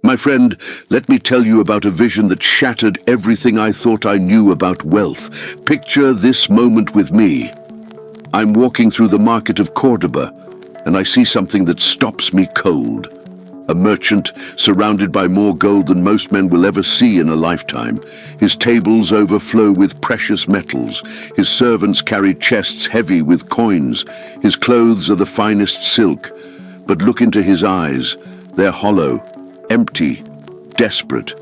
My friend, let me tell you about a vision that shattered everything I thought I knew about wealth. Picture this moment with me. I'm walking through the market of Cordoba, and I see something that stops me cold. A merchant surrounded by more gold than most men will ever see in a lifetime. His tables overflow with precious metals. His servants carry chests heavy with coins. His clothes are the finest silk. But look into his eyes. They're hollow, empty, desperate.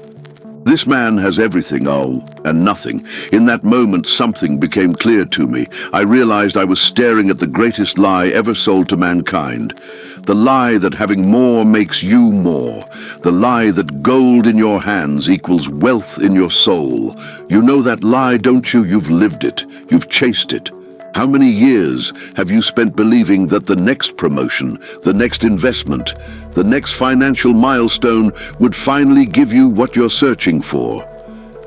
This man has everything, all, and nothing. In that moment, something became clear to me. I realized I was staring at the greatest lie ever sold to mankind. The lie that having more makes you more. The lie that gold in your hands equals wealth in your soul. You know that lie, don't you? You've lived it. You've chased it. How many years have you spent believing that the next promotion, the next investment, the next financial milestone would finally give you what you're searching for?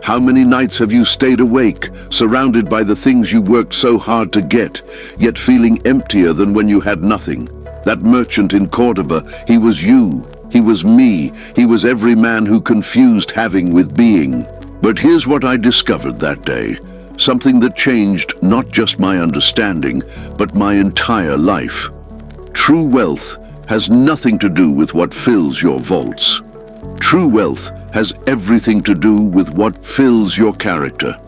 How many nights have you stayed awake, surrounded by the things you worked so hard to get, yet feeling emptier than when you had nothing? That merchant in Cordoba, he was you, he was me, he was every man who confused having with being. But here's what I discovered that day. Something that changed not just my understanding, but my entire life. True wealth has nothing to do with what fills your vaults. True wealth has everything to do with what fills your character.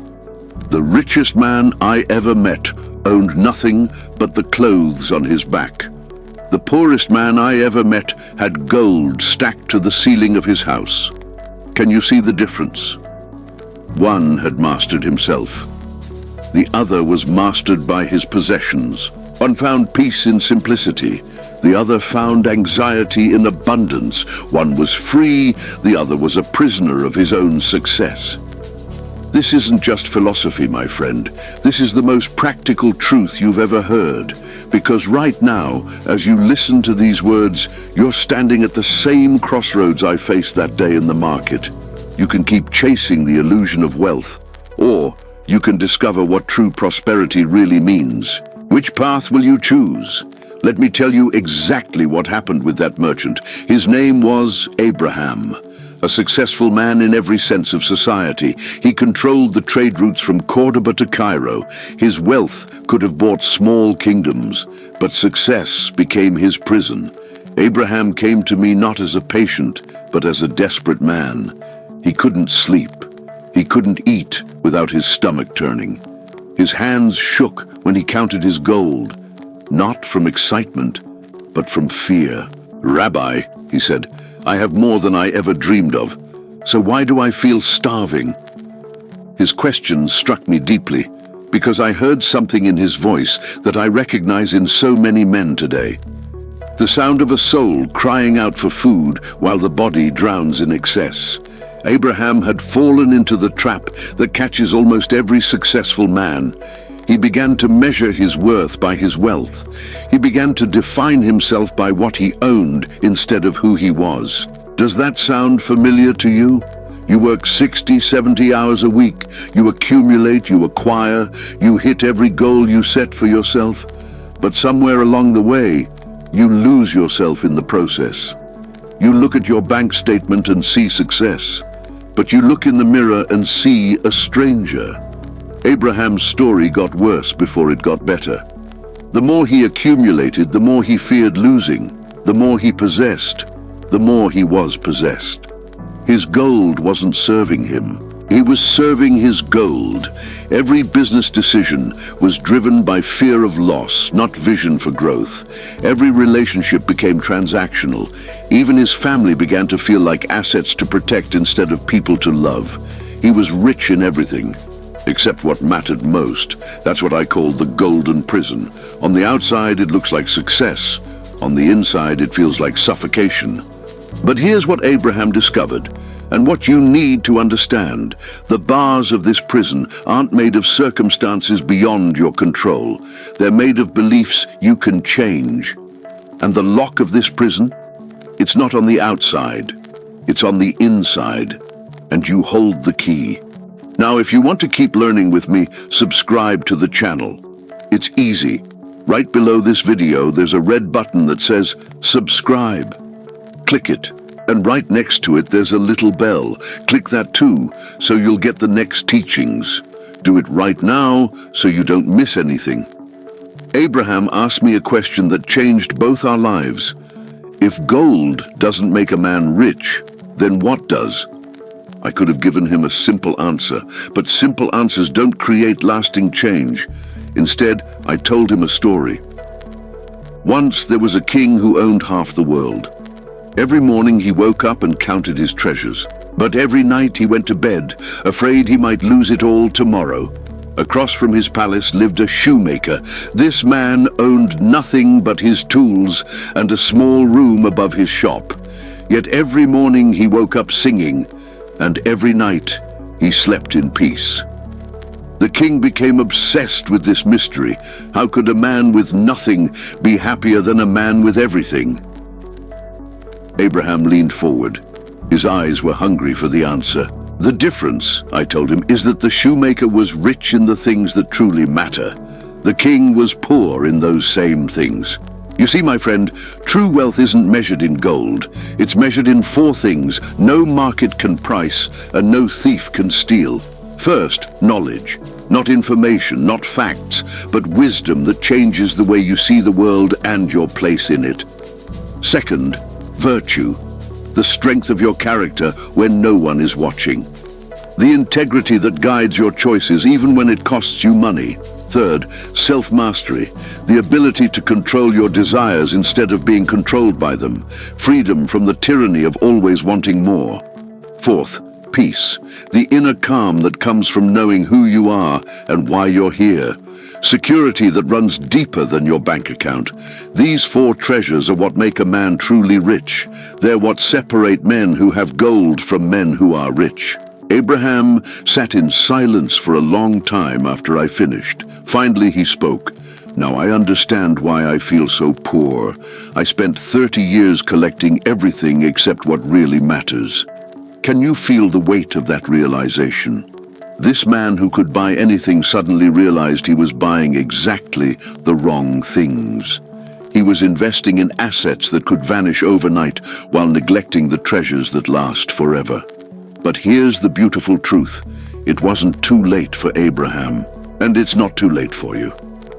The richest man I ever met owned nothing but the clothes on his back. The poorest man I ever met had gold stacked to the ceiling of his house. Can you see the difference? One had mastered himself. The other was mastered by his possessions. One found peace in simplicity. The other found anxiety in abundance. One was free, the other was a prisoner of his own success. This isn't just philosophy, my friend. This is the most practical truth you've ever heard. Because right now, as you listen to these words, you're standing at the same crossroads I faced that day in the market. You can keep chasing the illusion of wealth, or you can discover what true prosperity really means. Which path will you choose? Let me tell you exactly what happened with that merchant. His name was Abraham, a successful man in every sense of society. He controlled the trade routes from Cordoba to Cairo. His wealth could have bought small kingdoms, but success became his prison. Abraham came to me not as a patient, but as a desperate man. He couldn't sleep. He couldn't eat without his stomach turning. His hands shook when he counted his gold, not from excitement, but from fear. "Rabbi," he said, "I have more than I ever dreamed of. So why do I feel starving?" His question struck me deeply, because I heard something in his voice that I recognize in so many men today. The sound of a soul crying out for food while the body drowns in excess. Abraham had fallen into the trap that catches almost every successful man. He began to measure his worth by his wealth. He began to define himself by what he owned instead of who he was. Does that sound familiar to you? You work 60, 70 hours a week. You accumulate, you acquire, you hit every goal you set for yourself. But somewhere along the way, you lose yourself in the process. You look at your bank statement and see success, but you look in the mirror and see a stranger. Abraham's story got worse before it got better. The more he accumulated, the more he feared losing. The more he possessed, the more he was possessed. His gold wasn't serving him. He was serving his gold. Every business decision was driven by fear of loss, not vision for growth. Every relationship became transactional. Even his family began to feel like assets to protect instead of people to love. He was rich in everything, except what mattered most. That's what I call the golden prison. On the outside, it looks like success. On the inside, it feels like suffocation. But here's what Abraham discovered, and what you need to understand. The bars of this prison aren't made of circumstances beyond your control. They're made of beliefs you can change. And the lock of this prison, it's not on the outside, it's on the inside, and you hold the key. Now, if you want to keep learning with me, subscribe to the channel. It's easy. Right below this video, there's a red button that says subscribe. Click it And right next to it, there's a little bell. Click that too, so you'll get the next teachings. Do it right now, so you don't miss anything. Abraham asked me a question that changed both our lives. If gold doesn't make a man rich, then what does? I could have given him a simple answer, but simple answers don't create lasting change. Instead, I told him a story. Once there was a king who owned half the world. Every morning he woke up and counted his treasures, but every night he went to bed, afraid he might lose it all tomorrow. Across from his palace lived a shoemaker. This man owned nothing but his tools and a small room above his shop. Yet every morning he woke up singing, and every night he slept in peace. The king became obsessed with this mystery. How could a man with nothing be happier than a man with everything? Abraham leaned forward. His eyes were hungry for the answer. The difference, I told him, is that the shoemaker was rich in the things that truly matter. The king was poor in those same things. You see, my friend, true wealth isn't measured in gold. It's measured in 4 things no market can price and no thief can steal. First, knowledge. Not information, not facts, but wisdom that changes the way you see the world and your place in it. Second, virtue. The strength of your character when no one is watching. The integrity that guides your choices even when it costs you money. Third, self-mastery. The ability to control your desires instead of being controlled by them. Freedom from the tyranny of always wanting more. Fourth, peace. The inner calm that comes from knowing who you are and why you're here. Security that runs deeper than your bank account. These 4 treasures are what make a man truly rich. They're what separate men who have gold from men who are rich. Abraham sat in silence for a long time after I finished. Finally he spoke. Now I understand why I feel so poor. I spent 30 years collecting everything except what really matters. Can you feel the weight of that realization? This man who could buy anything suddenly realized he was buying exactly the wrong things. He was investing in assets that could vanish overnight while neglecting the treasures that last forever. But here's the beautiful truth. It wasn't too late for Abraham, and it's not too late for you.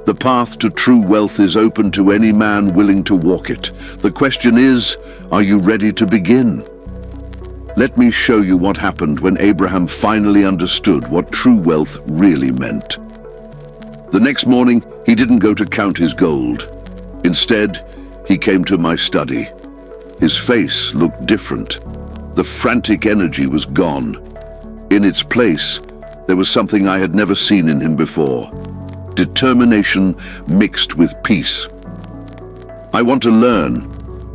The path to true wealth is open to any man willing to walk it. The question is, are you ready to begin? Let me show you what happened when Abraham finally understood what true wealth really meant. The next morning, he didn't go to count his gold. Instead, he came to my study. His face looked different. The frantic energy was gone. In its place, there was something I had never seen in him before. Determination mixed with peace. "I want to learn,"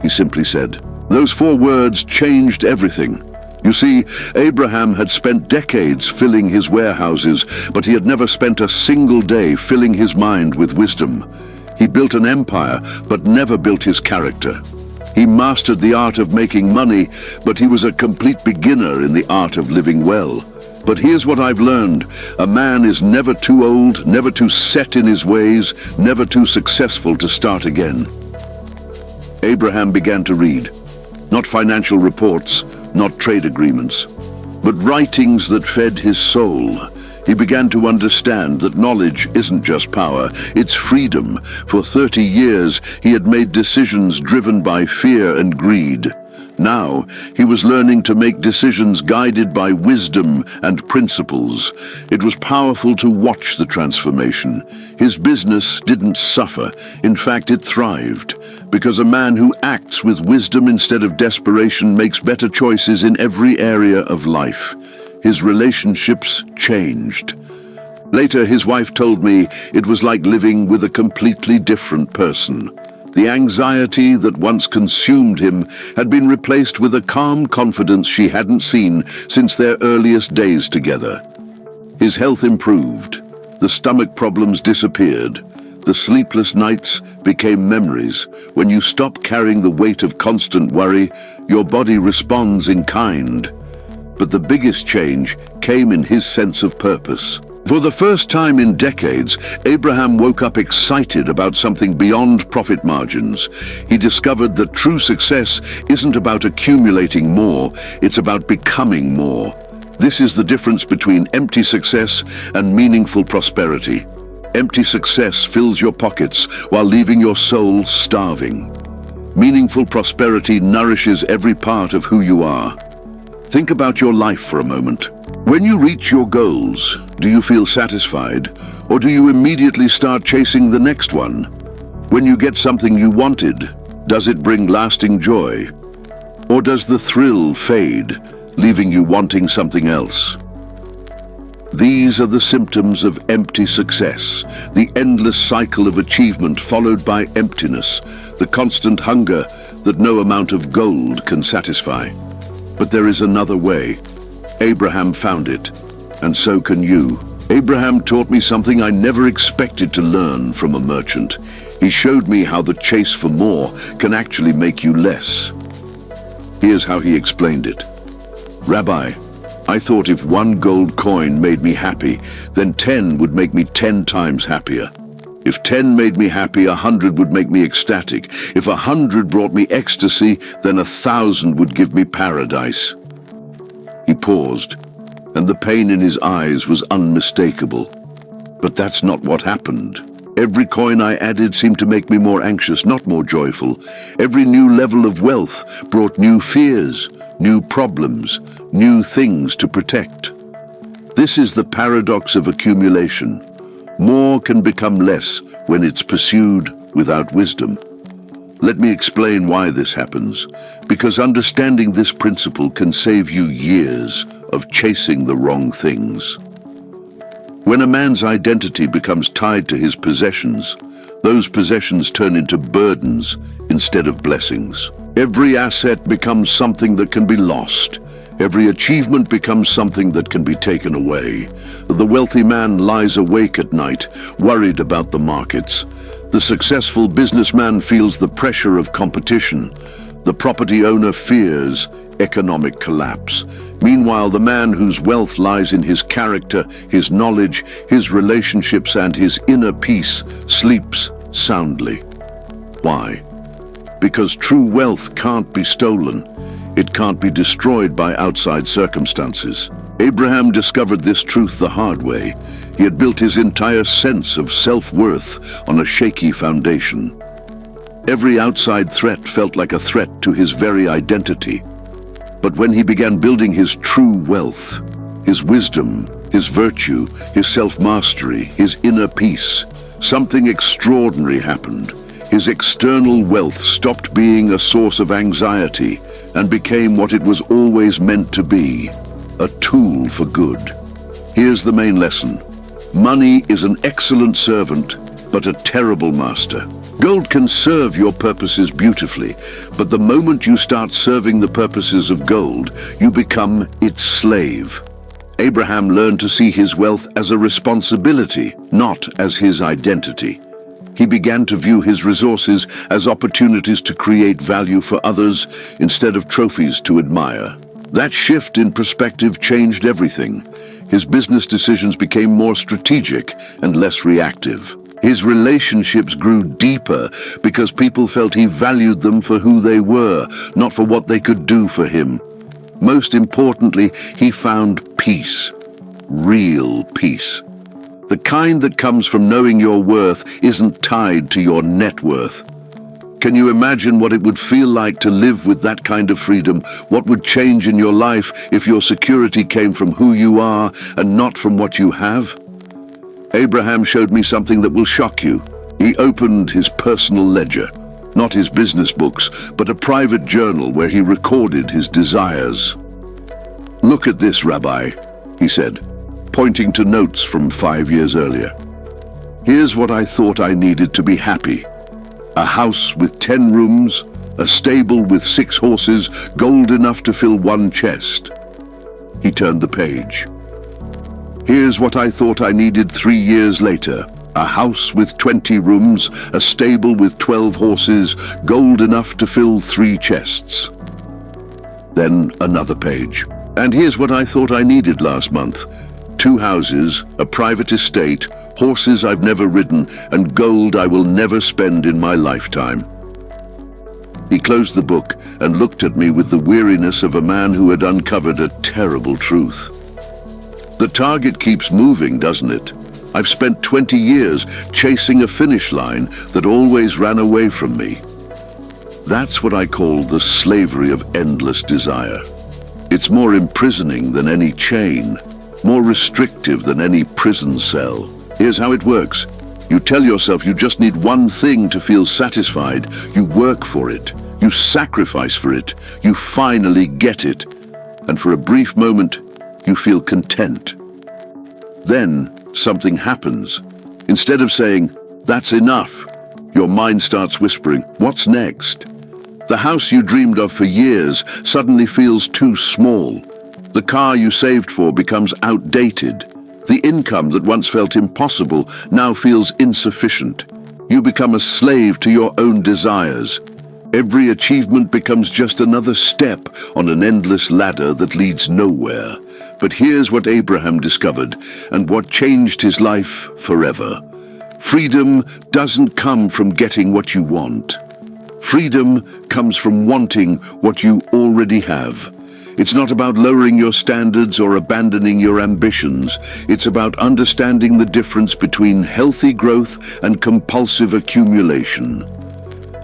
he simply said. Those 4 words changed everything. You see, Abraham had spent decades filling his warehouses, but he had never spent a single day filling his mind with wisdom. He built an empire, but never built his character. He mastered the art of making money, but he was a complete beginner in the art of living well. But here's what I've learned. A man is never too old, never too set in his ways, never too successful to start again. Abraham began to read. Not financial reports, not trade agreements, but writings that fed his soul. He began to understand that knowledge isn't just power, it's freedom. For 30 years, he had made decisions driven by fear and greed. Now, he was learning to make decisions guided by wisdom and principles. It was powerful to watch the transformation. His business didn't suffer. In fact, it thrived. Because a man who acts with wisdom instead of desperation makes better choices in every area of life. His relationships changed. Later, his wife told me it was like living with a completely different person. The anxiety that once consumed him had been replaced with a calm confidence she hadn't seen since their earliest days together. His health improved. The stomach problems disappeared. The sleepless nights became memories. When you stop carrying the weight of constant worry, your body responds in kind. But the biggest change came in his sense of purpose. For the first time in decades, Abraham woke up excited about something beyond profit margins. He discovered that true success isn't about accumulating more, it's about becoming more. This is the difference between empty success and meaningful prosperity. Empty success fills your pockets while leaving your soul starving. Meaningful prosperity nourishes every part of who you are. Think about your life for a moment. When you reach your goals, do you feel satisfied, or do you immediately start chasing the next one? When you get something you wanted, does it bring lasting joy? Or does the thrill fade, leaving you wanting something else? These are the symptoms of empty success, the endless cycle of achievement followed by emptiness, the constant hunger that no amount of gold can satisfy. But there is another way. Abraham found it, and so can you. Abraham taught me something I never expected to learn from a merchant. He showed me how the chase for more can actually make you less. Here's how he explained it. Rabbi, I thought if 1 gold coin made me happy, then 10 would make me 10 times happier. If 10 made me happy, 100 would make me ecstatic. If 100 brought me ecstasy, then 1,000 would give me paradise. He paused, and the pain in his eyes was unmistakable. But that's not what happened. Every coin I added seemed to make me more anxious, not more joyful. Every new level of wealth brought new fears, new problems, new things to protect. This is the paradox of accumulation. More can become less when it's pursued without wisdom. Let me explain why this happens, because understanding this principle can save you years of chasing the wrong things. When a man's identity becomes tied to his possessions, those possessions turn into burdens instead of blessings. Every asset becomes something that can be lost. Every achievement becomes something that can be taken away. The wealthy man lies awake at night, worried about the markets. The successful businessman feels the pressure of competition. The property owner fears economic collapse. Meanwhile, the man whose wealth lies in his character, his knowledge, his relationships, and his inner peace sleeps soundly. Why? Because true wealth can't be stolen. It can't be destroyed by outside circumstances. Abraham discovered this truth the hard way. He had built his entire sense of self-worth on a shaky foundation. Every outside threat felt like a threat to his very identity. But when he began building his true wealth, his wisdom, his virtue, his self-mastery, his inner peace, something extraordinary happened. His external wealth stopped being a source of anxiety and became what it was always meant to be, a tool for good. Here's the main lesson. Money is an excellent servant, but a terrible master. Gold can serve your purposes beautifully, but the moment you start serving the purposes of gold, you become its slave. Abraham learned to see his wealth as a responsibility, not as his identity. He began to view his resources as opportunities to create value for others instead of trophies to admire. That shift in perspective changed everything. His business decisions became more strategic and less reactive. His relationships grew deeper because people felt he valued them for who they were, not for what they could do for him. Most importantly, he found peace. Real peace. The kind that comes from knowing your worth isn't tied to your net worth. Can you imagine what it would feel like to live with that kind of freedom? What would change in your life if your security came from who you are and not from what you have? Abraham showed me something that will shock you. He opened his personal ledger, not his business books, but a private journal where he recorded his desires. "Look at this, Rabbi," he said, pointing to notes from 5 years earlier. "Here's what I thought I needed to be happy. A house with 10 rooms, a stable with 6 horses, gold enough to fill 1 chest." He turned the page. "Here's what I thought I needed 3 years later. A house with 20 rooms, a stable with 12 horses, gold enough to fill 3 chests." Then another page. "And here's what I thought I needed last month. 2 houses, a private estate, horses I've never ridden, and gold I will never spend in my lifetime." He closed the book and looked at me with the weariness of a man who had uncovered a terrible truth. The target keeps moving, doesn't it? I've spent 20 years chasing a finish line that always ran away from me. That's what I call the slavery of endless desire. It's more imprisoning than any chain, more restrictive than any prison cell. Here's how it works. You tell yourself you just need one thing to feel satisfied. You work for it. You sacrifice for it. You finally get it. And for a brief moment, you feel content. Then something happens. Instead of saying, "That's enough," your mind starts whispering, "What's next?" The house you dreamed of for years suddenly feels too small. The car you saved for becomes outdated. The income that once felt impossible now feels insufficient. You become a slave to your own desires. Every achievement becomes just another step on an endless ladder that leads nowhere. But here's what Abraham discovered, and what changed his life forever. Freedom doesn't come from getting what you want. Freedom comes from wanting what you already have. It's not about lowering your standards or abandoning your ambitions. It's about understanding the difference between healthy growth and compulsive accumulation.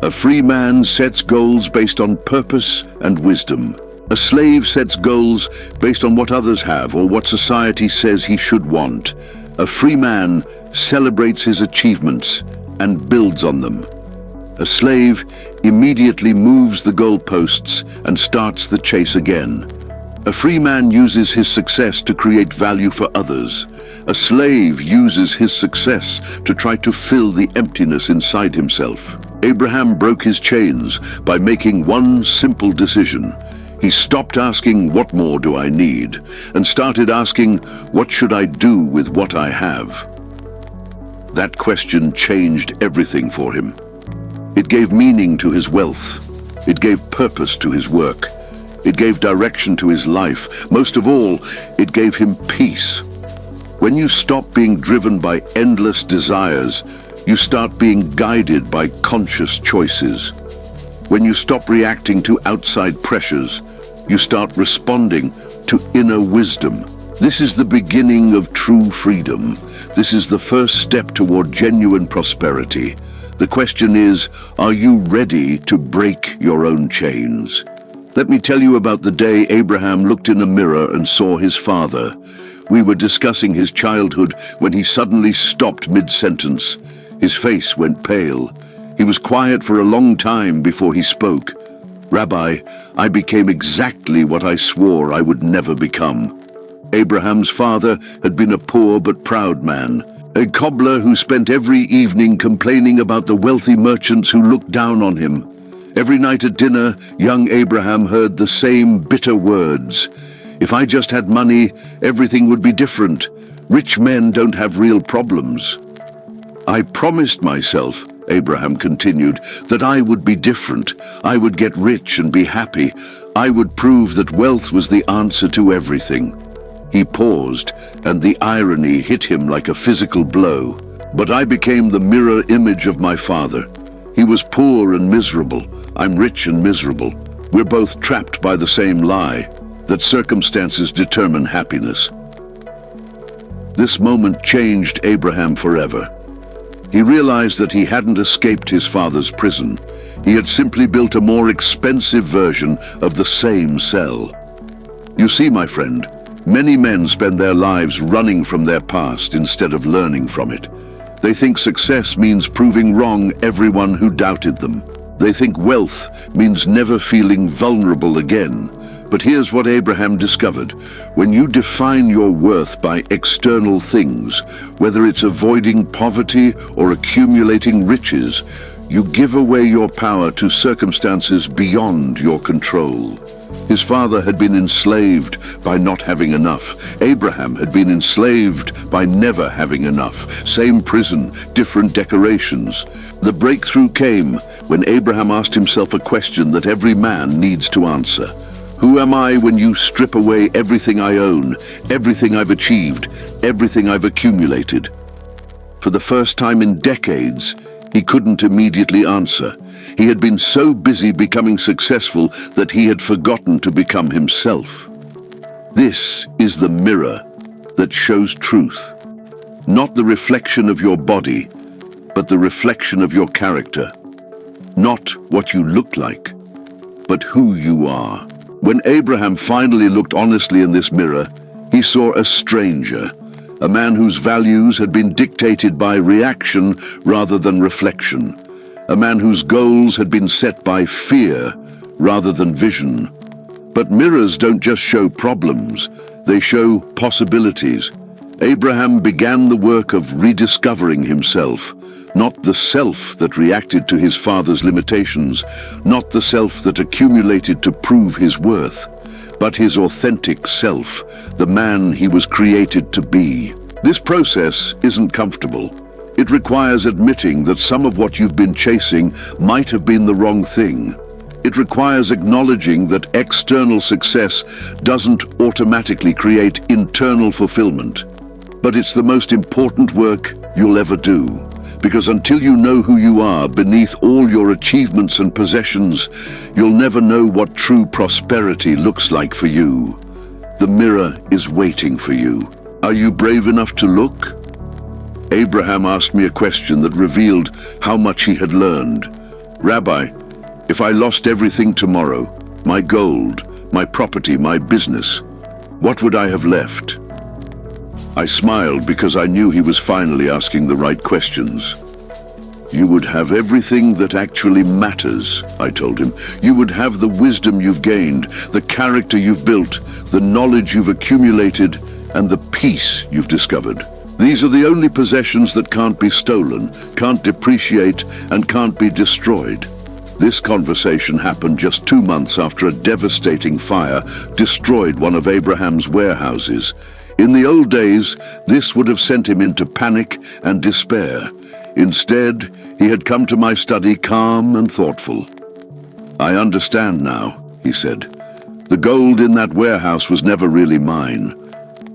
A free man sets goals based on purpose and wisdom. A slave sets goals based on what others have or what society says he should want. A free man celebrates his achievements and builds on them. A slave immediately moves the goalposts and starts the chase again. A free man uses his success to create value for others. A slave uses his success to try to fill the emptiness inside himself. Abraham broke his chains by making one simple decision. He stopped asking, "What more do I need?" and started asking, "What should I do with what I have?" That question changed everything for him. It gave meaning to his wealth. It gave purpose to his work. It gave direction to his life. Most of all, it gave him peace. When you stop being driven by endless desires, you start being guided by conscious choices. When you stop reacting to outside pressures, you start responding to inner wisdom. This is the beginning of true freedom. This is the first step toward genuine prosperity. The question is, are you ready to break your own chains? Let me tell you about the day Abraham looked in a mirror and saw his father. We were discussing his childhood when he suddenly stopped mid-sentence. His face went pale. He was quiet for a long time before he spoke. "Rabbi, I became exactly what I swore I would never become." Abraham's father had been a poor but proud man, a cobbler who spent every evening complaining about the wealthy merchants who looked down on him. Every night at dinner, young Abraham heard the same bitter words. "If I just had money, everything would be different. Rich men don't have real problems." "I promised myself," Abraham continued, "that I would be different. I would get rich and be happy. I would prove that wealth was the answer to everything." He paused, and the irony hit him like a physical blow. "But I became the mirror image of my father. He was poor and miserable. I'm rich and miserable. We're both trapped by the same lie, that circumstances determine happiness." This moment changed Abraham forever. He realized that he hadn't escaped his father's prison. He had simply built a more expensive version of the same cell. You see, my friend, many men spend their lives running from their past instead of learning from it. They think success means proving wrong everyone who doubted them. They think wealth means never feeling vulnerable again. But here's what Abraham discovered. When you define your worth by external things, whether it's avoiding poverty or accumulating riches, you give away your power to circumstances beyond your control. His father had been enslaved by not having enough. Abraham had been enslaved by never having enough. Same prison, different decorations. The breakthrough came when Abraham asked himself a question that every man needs to answer. Who am I when you strip away everything I own, everything I've achieved, everything I've accumulated? For the first time in decades, he couldn't immediately answer. He had been so busy becoming successful that he had forgotten to become himself. This is the mirror that shows truth. Not the reflection of your body, but the reflection of your character. Not what you look like, but who you are. When Abraham finally looked honestly in this mirror, he saw a stranger, a man whose values had been dictated by reaction rather than reflection, a man whose goals had been set by fear rather than vision. But mirrors don't just show problems, they show possibilities. Abraham began the work of rediscovering himself, not the self that reacted to his father's limitations, not the self that accumulated to prove his worth, but his authentic self, the man he was created to be. This process isn't comfortable. It requires admitting that some of what you've been chasing might have been the wrong thing. It requires acknowledging that external success doesn't automatically create internal fulfillment. But it's the most important work you'll ever do. Because until you know who you are beneath all your achievements and possessions, you'll never know what true prosperity looks like for you. The mirror is waiting for you. Are you brave enough to look? Abraham asked me a question that revealed how much he had learned. Rabbi, if I lost everything tomorrow, my gold, my property, my business, what would I have left? I smiled because I knew he was finally asking the right questions. You would have everything that actually matters, I told him. You would have the wisdom you've gained, the character you've built, the knowledge you've accumulated, and the peace you've discovered. These are the only possessions that can't be stolen, can't depreciate, and can't be destroyed. This conversation happened just 2 months after a devastating fire destroyed one of Abraham's warehouses. In the old days, this would have sent him into panic and despair. Instead, he had come to my study calm and thoughtful. I understand now, he said. The gold in that warehouse was never really mine.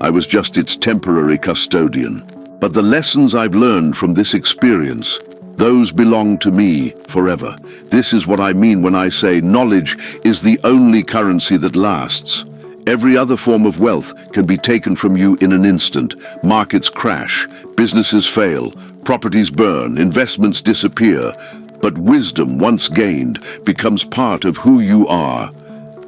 I was just its temporary custodian. But the lessons I've learned from this experience, those belong to me forever. This is what I mean when I say knowledge is the only currency that lasts. Every other form of wealth can be taken from you in an instant. Markets crash, businesses fail, properties burn, investments disappear. But wisdom, once gained, becomes part of who you are.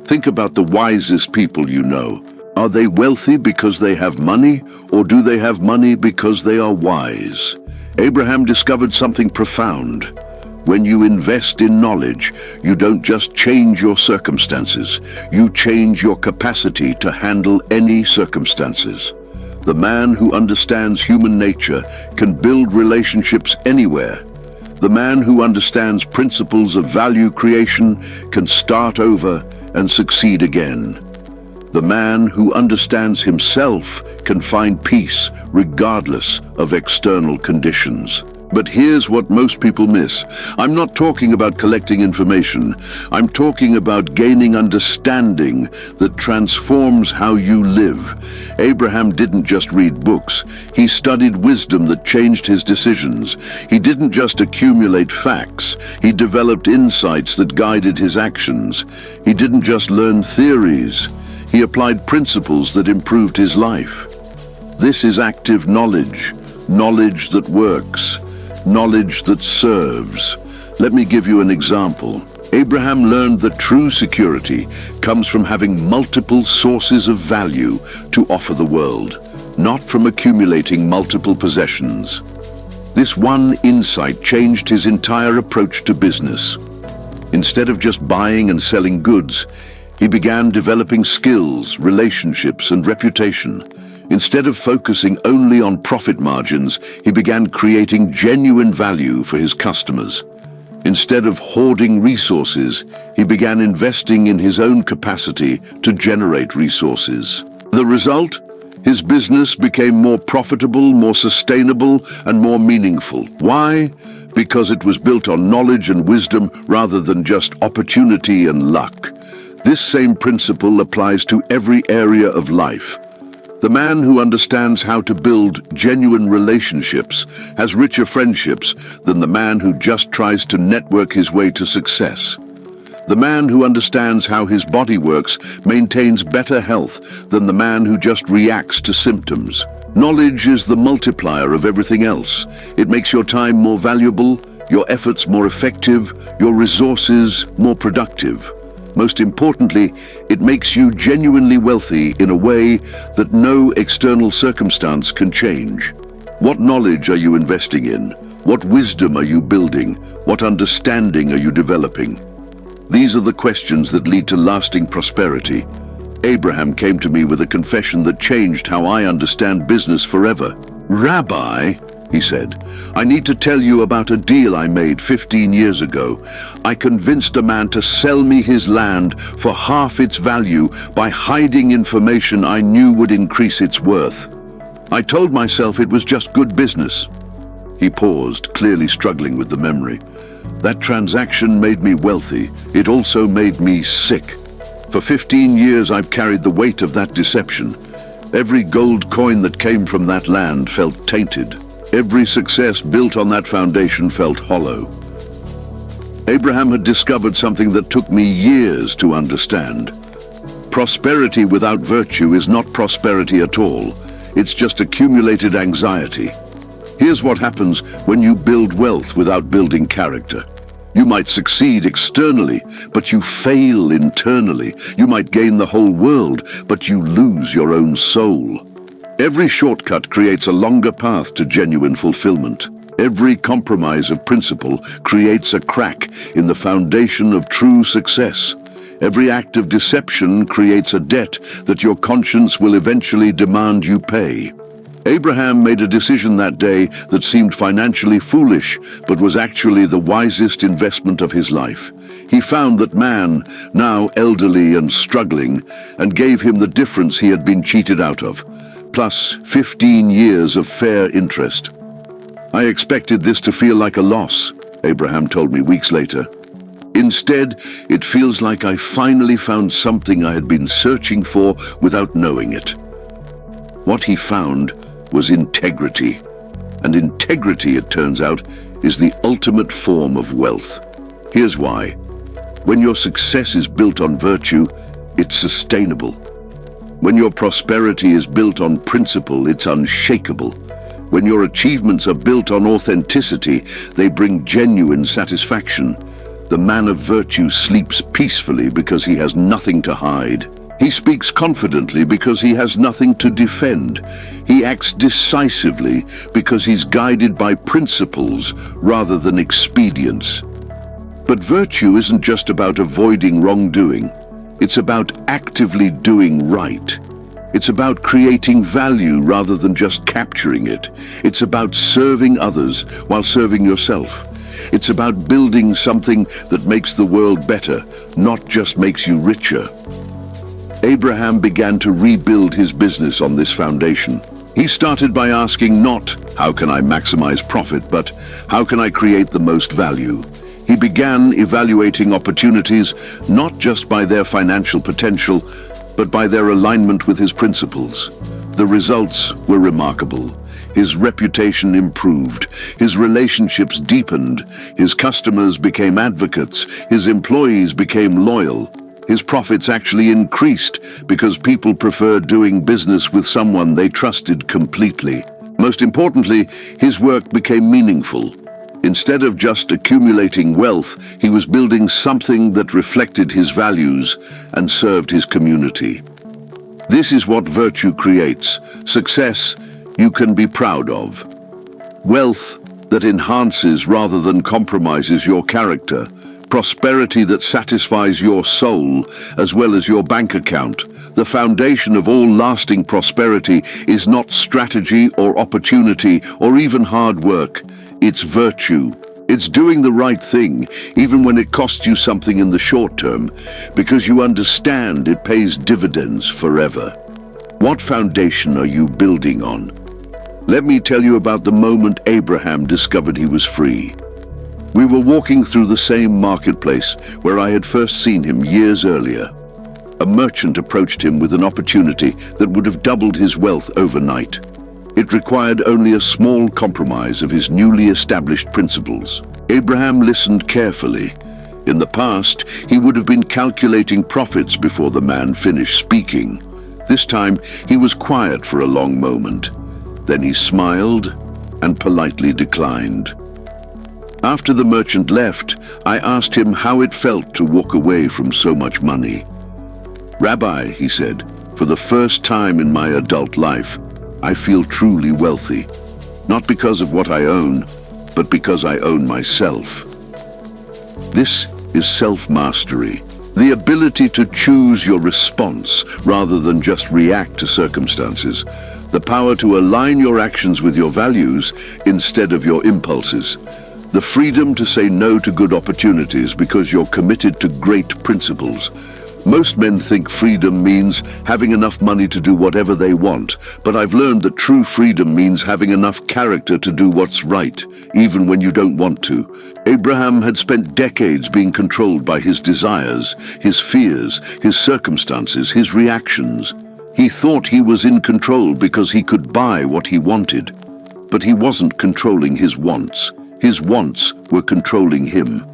Think about the wisest people you know. Are they wealthy because they have money, or do they have money because they are wise? Abraham discovered something profound. When you invest in knowledge, you don't just change your circumstances, you change your capacity to handle any circumstances. The man who understands human nature can build relationships anywhere. The man who understands principles of value creation can start over and succeed again. The man who understands himself can find peace regardless of external conditions. But here's what most people miss. I'm not talking about collecting information. I'm talking about gaining understanding that transforms how you live. Abraham didn't just read books. He studied wisdom that changed his decisions. He didn't just accumulate facts. He developed insights that guided his actions. He didn't just learn theories. He applied principles that improved his life. This is active knowledge, knowledge that works. Knowledge that serves. Let me give you an example. Abraham learned that true security comes from having multiple sources of value to offer the world, not from accumulating multiple possessions. This one insight changed his entire approach to business. Instead of just buying and selling goods, he began developing skills, relationships, and reputation. Instead of focusing only on profit margins, he began creating genuine value for his customers. Instead of hoarding resources, he began investing in his own capacity to generate resources. The result? His business became more profitable, more sustainable, and more meaningful. Why? Because it was built on knowledge and wisdom rather than just opportunity and luck. This same principle applies to every area of life. The man who understands how to build genuine relationships has richer friendships than the man who just tries to network his way to success. The man who understands how his body works maintains better health than the man who just reacts to symptoms. Knowledge is the multiplier of everything else. It makes your time more valuable, your efforts more effective, your resources more productive. Most importantly, it makes you genuinely wealthy in a way that no external circumstance can change. What knowledge are you investing in? What wisdom are you building? What understanding are you developing? These are the questions that lead to lasting prosperity. Abraham came to me with a confession that changed how I understand business forever. "Rabbi," he said, "I need to tell you about a deal I made 15 years ago. I convinced a man to sell me his land for half its value by hiding information I knew would increase its worth. I told myself it was just good business." He paused, clearly struggling with the memory. "That transaction made me wealthy. It also made me sick. For 15 years I've carried the weight of that deception. Every gold coin that came from that land felt tainted. Every success built on that foundation felt hollow." Abraham had discovered something that took me years to understand. Prosperity without virtue is not prosperity at all. It's just accumulated anxiety. Here's what happens when you build wealth without building character. You might succeed externally, but you fail internally. You might gain the whole world, but you lose your own soul. Every shortcut creates a longer path to genuine fulfillment. Every compromise of principle creates a crack in the foundation of true success. Every act of deception creates a debt that your conscience will eventually demand you pay. Abraham made a decision that day that seemed financially foolish, but was actually the wisest investment of his life. He found that man, now elderly and struggling, and gave him the difference he had been cheated out of, plus 15 years of fair interest. "I expected this to feel like a loss," Abraham told me weeks later. "Instead, it feels like I finally found something I had been searching for without knowing it." What he found was integrity. And integrity, it turns out, is the ultimate form of wealth. Here's why. When your success is built on virtue, it's sustainable. When your prosperity is built on principle, it's unshakable. When your achievements are built on authenticity, they bring genuine satisfaction. The man of virtue sleeps peacefully because he has nothing to hide. He speaks confidently because he has nothing to defend. He acts decisively because he's guided by principles rather than expedience. But virtue isn't just about avoiding wrongdoing. It's about actively doing right. It's about creating value rather than just capturing it. It's about serving others while serving yourself. It's about building something that makes the world better, not just makes you richer. Abraham began to rebuild his business on this foundation. He started by asking not, "How can I maximize profit?" but "How can I create the most value?" He began evaluating opportunities not just by their financial potential, but by their alignment with his principles. The results were remarkable. His reputation improved, his relationships deepened, his customers became advocates, his employees became loyal. His profits actually increased because people preferred doing business with someone they trusted completely. Most importantly, his work became meaningful. Instead of just accumulating wealth, he was building something that reflected his values and served his community. This is what virtue creates: success you can be proud of. Wealth that enhances rather than compromises your character. Prosperity that satisfies your soul as well as your bank account. The foundation of all lasting prosperity is not strategy or opportunity or even hard work. It's virtue. It's doing the right thing, even when it costs you something in the short term, because you understand it pays dividends forever. What foundation are you building on? Let me tell you about the moment Abraham discovered he was free. We were walking through the same marketplace where I had first seen him years earlier. A merchant approached him with an opportunity that would have doubled his wealth overnight. It required only a small compromise of his newly established principles. Abraham listened carefully. In the past, he would have been calculating profits before the man finished speaking. This time, he was quiet for a long moment. Then he smiled and politely declined. After the merchant left, I asked him how it felt to walk away from so much money. "Rabbi," he said, "for the first time in my adult life, I feel truly wealthy, not because of what I own, but because I own myself." This is self-mastery, the ability to choose your response rather than just react to circumstances, the power to align your actions with your values instead of your impulses, the freedom to say no to good opportunities because you're committed to great principles. Most men think freedom means having enough money to do whatever they want, but I've learned that true freedom means having enough character to do what's right, even when you don't want to. Abraham had spent decades being controlled by his desires, his fears, his circumstances, his reactions. He thought he was in control because he could buy what he wanted, but he wasn't controlling his wants. His wants were controlling him.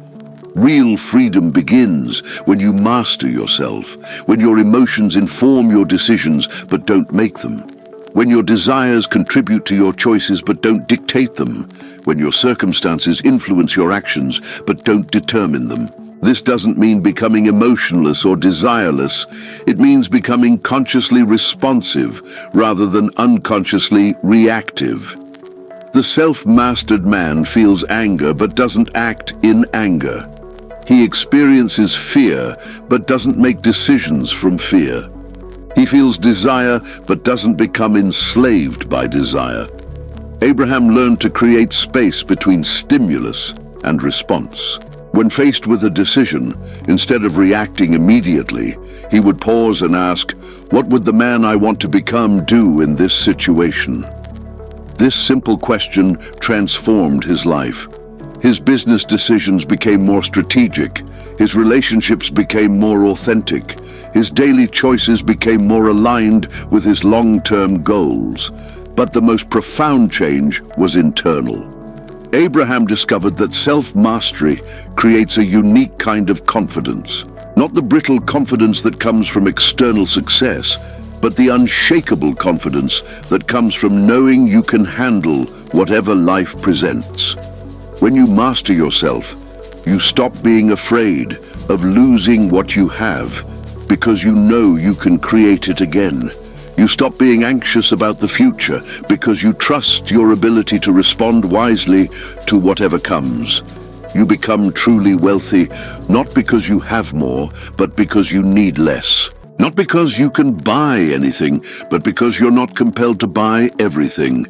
Real freedom begins when you master yourself, when your emotions inform your decisions but don't make them, when your desires contribute to your choices but don't dictate them, when your circumstances influence your actions but don't determine them. This doesn't mean becoming emotionless or desireless. It means becoming consciously responsive rather than unconsciously reactive. The self-mastered man feels anger but doesn't act in anger. He experiences fear, but doesn't make decisions from fear. He feels desire, but doesn't become enslaved by desire. Abraham learned to create space between stimulus and response. When faced with a decision, instead of reacting immediately, he would pause and ask, "What would the man I want to become do in this situation?" This simple question transformed his life. His business decisions became more strategic, his relationships became more authentic, his daily choices became more aligned with his long-term goals. But the most profound change was internal. Abraham discovered that self-mastery creates a unique kind of confidence, not the brittle confidence that comes from external success, but the unshakable confidence that comes from knowing you can handle whatever life presents. When you master yourself, you stop being afraid of losing what you have because you know you can create it again. You stop being anxious about the future because you trust your ability to respond wisely to whatever comes. You become truly wealthy, not because you have more, but because you need less. Not because you can buy anything, but because you're not compelled to buy everything.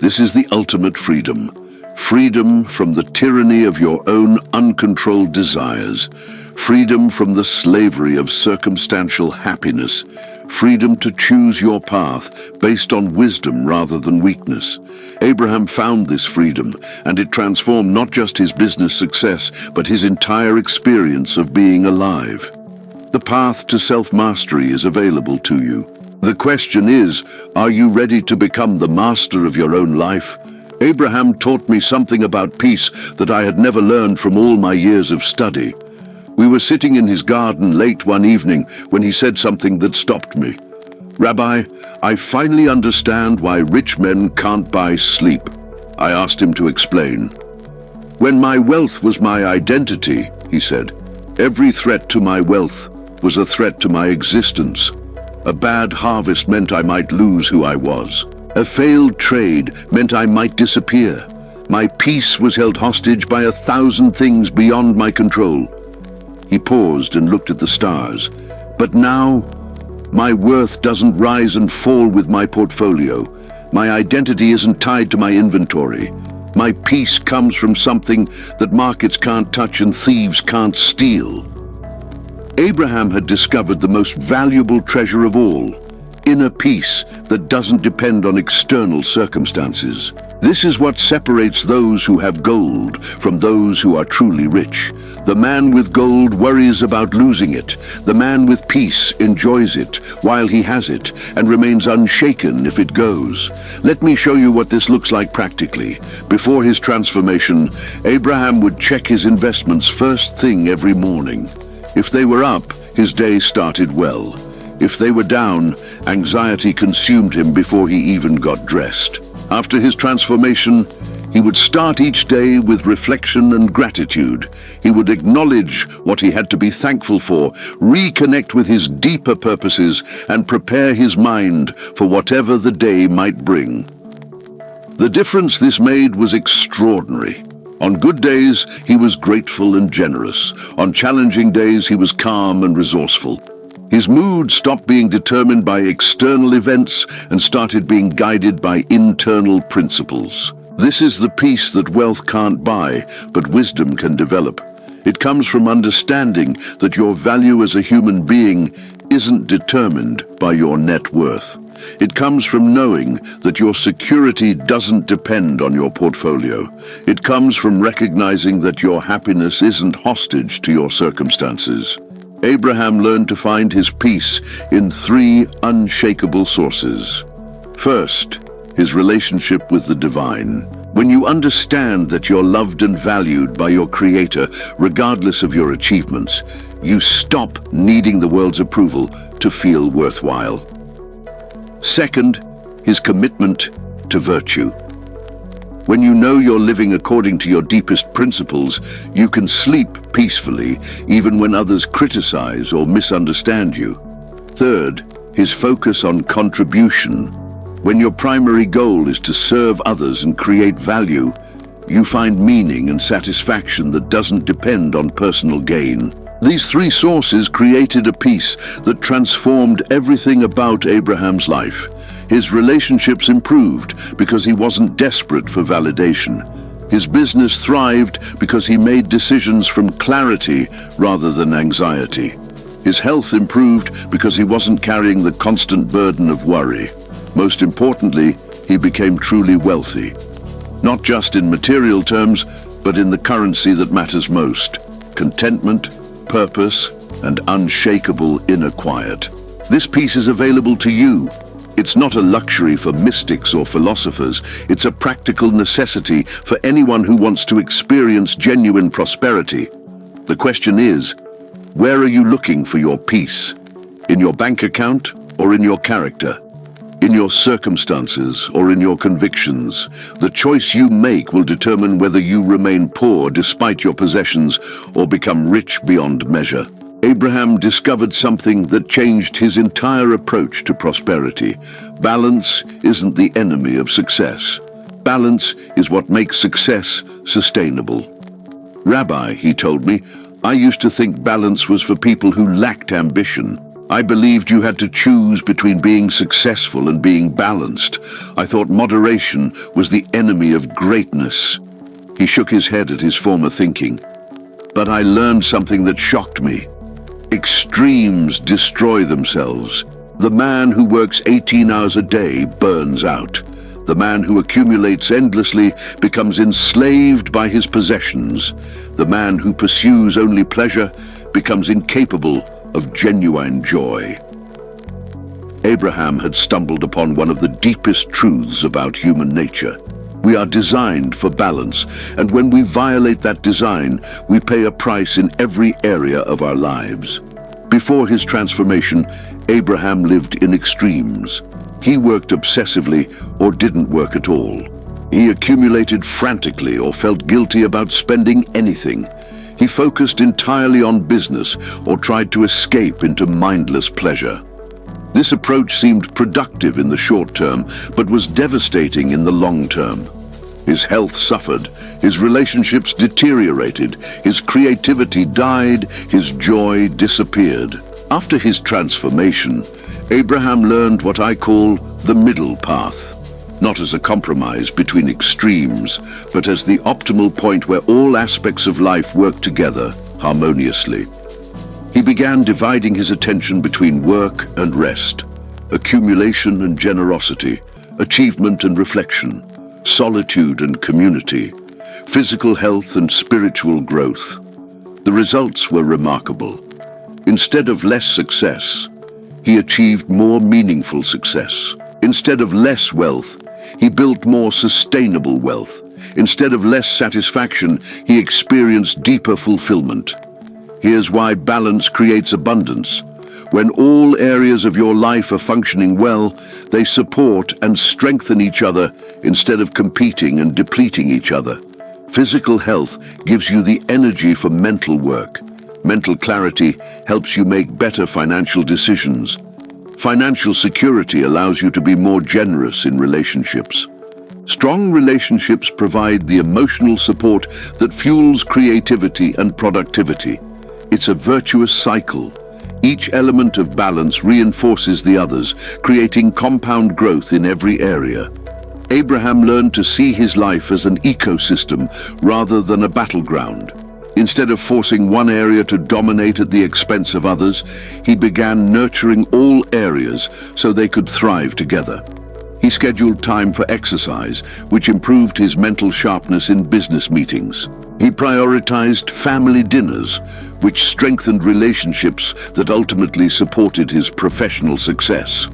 This is the ultimate freedom. Freedom from the tyranny of your own uncontrolled desires. Freedom from the slavery of circumstantial happiness. Freedom to choose your path based on wisdom rather than weakness. Abraham found this freedom, and it transformed not just his business success, but his entire experience of being alive. The path to self-mastery is available to you. The question is, are you ready to become the master of your own life? Abraham taught me something about peace that I had never learned from all my years of study. We were sitting in his garden late one evening when he said something that stopped me. "Rabbi, I finally understand why rich men can't buy sleep." I asked him to explain. "When my wealth was my identity," he said, "every threat to my wealth was a threat to my existence. A bad harvest meant I might lose who I was. A failed trade meant I might disappear. My peace was held hostage by 1,000 things beyond my control." He paused and looked at the stars. "But now, my worth doesn't rise and fall with my portfolio. My identity isn't tied to my inventory. My peace comes from something that markets can't touch and thieves can't steal." Abraham had discovered the most valuable treasure of all, inner peace that doesn't depend on external circumstances. This is what separates those who have gold from those who are truly rich. The man with gold worries about losing it. The man with peace enjoys it while he has it and remains unshaken if it goes. Let me show you what this looks like practically. Before his transformation, Abraham would check his investments first thing every morning. If they were up, his day started well. If they were down, anxiety consumed him before he even got dressed. After his transformation, he would start each day with reflection and gratitude. He would acknowledge what he had to be thankful for, reconnect with his deeper purposes, and prepare his mind for whatever the day might bring. The difference this made was extraordinary. On good days, he was grateful and generous. On challenging days, he was calm and resourceful. His mood stopped being determined by external events and started being guided by internal principles. This is the peace that wealth can't buy, but wisdom can develop. It comes from understanding that your value as a human being isn't determined by your net worth. It comes from knowing that your security doesn't depend on your portfolio. It comes from recognizing that your happiness isn't hostage to your circumstances. Abraham learned to find his peace in three unshakable sources. First, his relationship with the divine. When you understand that you're loved and valued by your Creator, regardless of your achievements, you stop needing the world's approval to feel worthwhile. Second, his commitment to virtue. When you know you're living according to your deepest principles, you can sleep peacefully, even when others criticize or misunderstand you. Third, his focus on contribution. When your primary goal is to serve others and create value, you find meaning and satisfaction that doesn't depend on personal gain. These three sources created a peace that transformed everything about Abraham's life. His relationships improved because he wasn't desperate for validation. His business thrived because he made decisions from clarity rather than anxiety. His health improved because he wasn't carrying the constant burden of worry. Most importantly, he became truly wealthy. Not just in material terms, but in the currency that matters most: contentment, purpose, and unshakable inner quiet. This peace is available to you. It's not a luxury for mystics or philosophers. It's a practical necessity for anyone who wants to experience genuine prosperity. The question is, where are you looking for your peace? In your bank account or in your character? In your circumstances or in your convictions? The choice you make will determine whether you remain poor despite your possessions or become rich beyond measure. Abraham discovered something that changed his entire approach to prosperity. Balance isn't the enemy of success. Balance is what makes success sustainable. Rabbi, he told me, I used to think balance was for people who lacked ambition. I believed you had to choose between being successful and being balanced. I thought moderation was the enemy of greatness. He shook his head at his former thinking. But I learned something that shocked me. Extremes destroy themselves. The man who works 18 hours a day burns out. The man who accumulates endlessly becomes enslaved by his possessions. The man who pursues only pleasure becomes incapable of genuine joy. Abraham had stumbled upon one of the deepest truths about human nature. We are designed for balance, and when we violate that design, we pay a price in every area of our lives. Before his transformation, Abraham lived in extremes. He worked obsessively or didn't work at all. He accumulated frantically or felt guilty about spending anything. He focused entirely on business or tried to escape into mindless pleasure. This approach seemed productive in the short term, but was devastating in the long term. His health suffered, his relationships deteriorated, his creativity died, his joy disappeared. After his transformation, Abraham learned what I call the middle path. Not as a compromise between extremes, but as the optimal point where all aspects of life work together harmoniously. He began dividing his attention between work and rest, accumulation and generosity, achievement and reflection. solitude and community, physical health and spiritual growth. The results were remarkable. Instead of less success, he achieved more meaningful success. Instead of less wealth, he built more sustainable wealth. Instead of less satisfaction, he experienced deeper fulfillment. Here's why balance creates abundance. When all areas of your life are functioning well, they support and strengthen each other instead of competing and depleting each other. Physical health gives you the energy for mental work. Mental clarity helps you make better financial decisions. Financial security allows you to be more generous in relationships. Strong relationships provide the emotional support that fuels creativity and productivity. It's a virtuous cycle. Each element of balance reinforces the others, creating compound growth in every area. Abraham learned to see his life as an ecosystem rather than a battleground. Instead of forcing one area to dominate at the expense of others, he began nurturing all areas so they could thrive together. He scheduled time for exercise, which improved his mental sharpness in business meetings. He prioritized family dinners, which strengthened relationships that ultimately supported his professional success.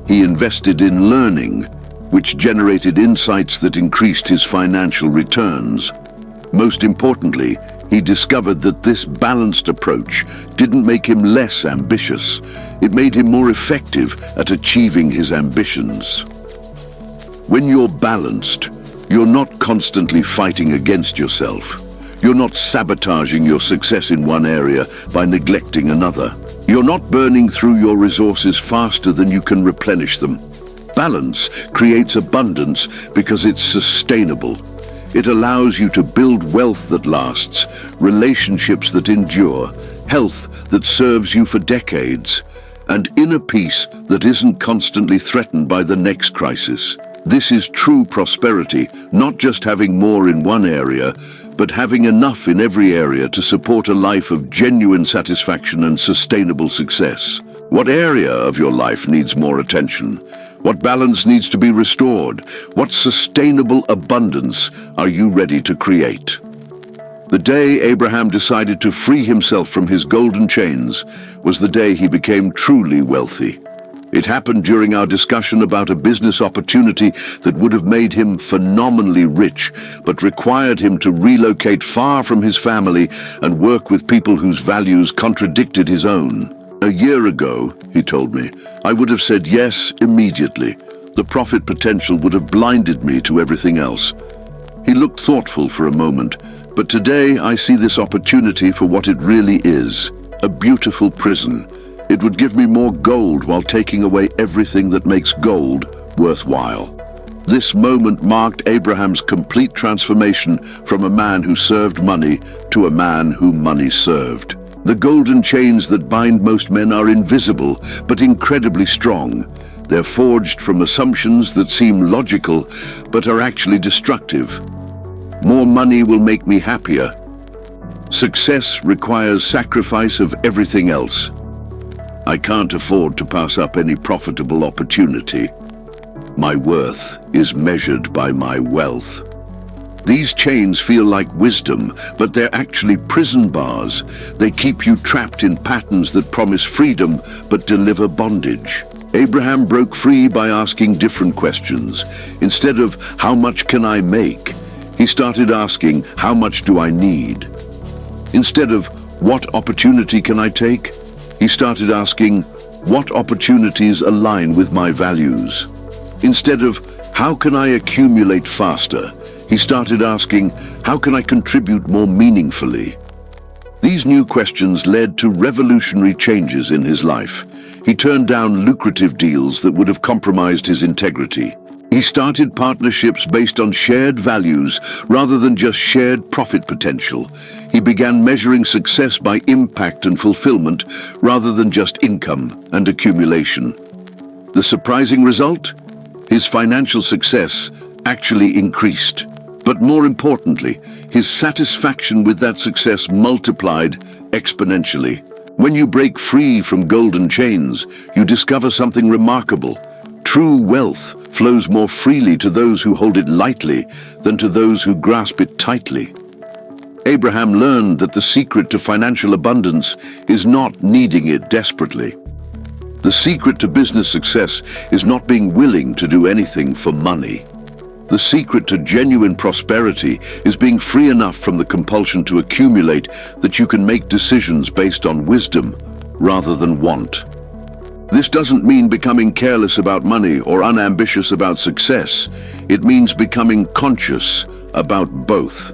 He invested in learning, which generated insights that increased his financial returns. Most importantly, he discovered that this balanced approach didn't make him less ambitious. It made him more effective at achieving his ambitions. When you're balanced, you're not constantly fighting against yourself. You're not sabotaging your success in one area by neglecting another. You're not burning through your resources faster than you can replenish them. Balance creates abundance because it's sustainable. It allows you to build wealth that lasts, relationships that endure, health that serves you for decades, and inner peace that isn't constantly threatened by the next crisis. This is true prosperity, not just having more in one area, but having enough in every area to support a life of genuine satisfaction and sustainable success. What area of your life needs more attention? What balance needs to be restored? What sustainable abundance are you ready to create? The day Abraham decided to free himself from his golden chains was the day he became truly wealthy. It happened during our discussion about a business opportunity that would have made him phenomenally rich, but required him to relocate far from his family and work with people whose values contradicted his own. A year ago, he told me, I would have said yes immediately. The profit potential would have blinded me to everything else. He looked thoughtful for a moment, but today I see this opportunity for what it really is, a beautiful prison. It would give me more gold while taking away everything that makes gold worthwhile. This moment marked Abraham's complete transformation from a man who served money to a man whom money served. The golden chains that bind most men are invisible, but incredibly strong. They're forged from assumptions that seem logical, but are actually destructive. More money will make me happier. Success requires sacrifice of everything else. I can't afford to pass up any profitable opportunity. My worth is measured by my wealth. These chains feel like wisdom, but they're actually prison bars. They keep you trapped in patterns that promise freedom but deliver bondage. Abraham broke free by asking different questions. Instead of, how much can I make? He started asking, how much do I need? Instead of, what opportunity can I take? He started asking, what opportunities align with my values? Instead of, how can I accumulate faster? He started asking, how can I contribute more meaningfully? These new questions led to revolutionary changes in his life. He turned down lucrative deals that would have compromised his integrity. He started partnerships based on shared values rather than just shared profit potential. He began measuring success by impact and fulfillment rather than just income and accumulation. The surprising result? His financial success actually increased. But more importantly, his satisfaction with that success multiplied exponentially. When you break free from golden chains, you discover something remarkable. True wealth flows more freely to those who hold it lightly than to those who grasp it tightly. Abraham learned that the secret to financial abundance is not needing it desperately. The secret to business success is not being willing to do anything for money. The secret to genuine prosperity is being free enough from the compulsion to accumulate that you can make decisions based on wisdom rather than want. This doesn't mean becoming careless about money or unambitious about success. It means becoming conscious about both.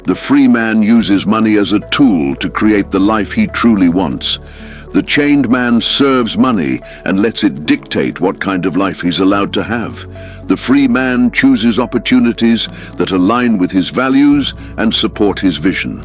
The free man uses money as a tool to create the life he truly wants. The chained man serves money and lets it dictate what kind of life he's allowed to have. The free man chooses opportunities that align with his values and support his vision.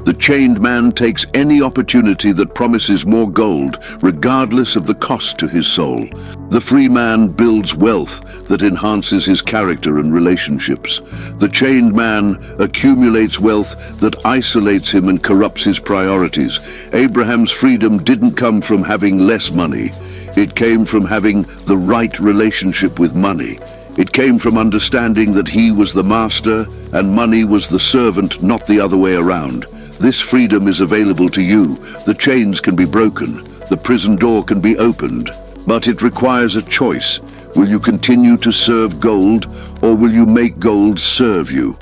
The chained man takes any opportunity that promises more gold, regardless of the cost to his soul. The free man builds wealth that enhances his character and relationships. The chained man accumulates wealth that isolates him and corrupts his priorities. Abraham's freedom didn't come from having less money. It came from having the right relationship with money. It came from understanding that he was the master and money was the servant, not the other way around. This freedom is available to you. The chains can be broken. The prison door can be opened. But it requires a choice. Will you continue to serve gold, or will you make gold serve you?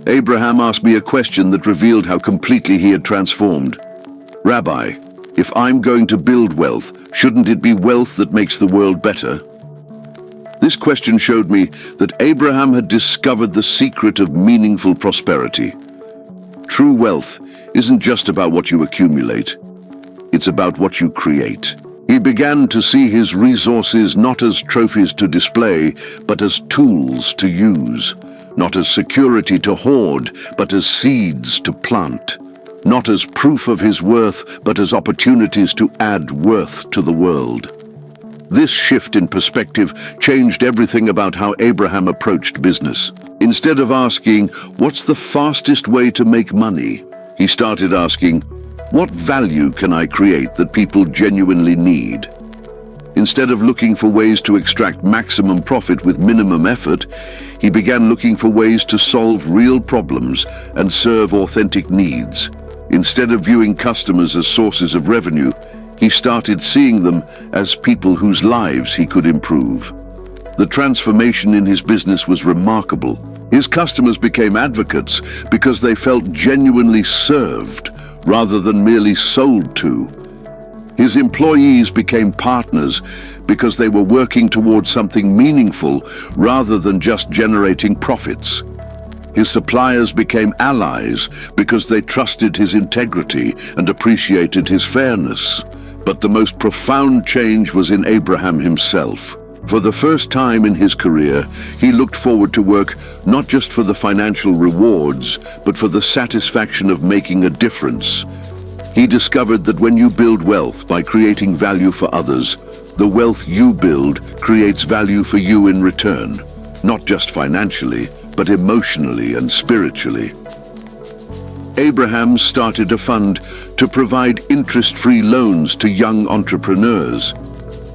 Abraham asked me a question that revealed how completely he had transformed. Rabbi, if I'm going to build wealth, shouldn't it be wealth that makes the world better? This question showed me that Abraham had discovered the secret of meaningful prosperity. True wealth isn't just about what you accumulate. It's about what you create. He began to see his resources not as trophies to display, but as tools to use. Not as security to hoard, but as seeds to plant. Not as proof of his worth, but as opportunities to add worth to the world. This shift in perspective changed everything about how Abraham approached business. Instead of asking, what's the fastest way to make money? He started asking, what value can I create that people genuinely need? Instead of looking for ways to extract maximum profit with minimum effort, he began looking for ways to solve real problems and serve authentic needs. Instead of viewing customers as sources of revenue, he started seeing them as people whose lives he could improve. The transformation in his business was remarkable. His customers became advocates because they felt genuinely served rather than merely sold to. His employees became partners because they were working towards something meaningful rather than just generating profits. His suppliers became allies because they trusted his integrity and appreciated his fairness. But the most profound change was in Abraham himself. For the first time in his career, he looked forward to work not just for the financial rewards, but for the satisfaction of making a difference. He discovered that when you build wealth by creating value for others, the wealth you build creates value for you in return, not just financially, but emotionally and spiritually. Abraham started a fund to provide interest-free loans to young entrepreneurs.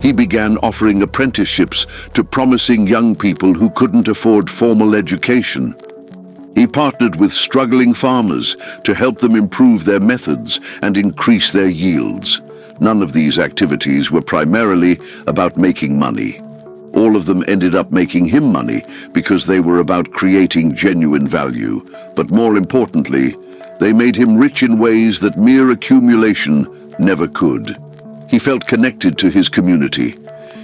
He began offering apprenticeships to promising young people who couldn't afford formal education. He partnered with struggling farmers to help them improve their methods and increase their yields. None of these activities were primarily about making money. All of them ended up making him money because they were about creating genuine value. But more importantly, they made him rich in ways that mere accumulation never could. He felt connected to his community.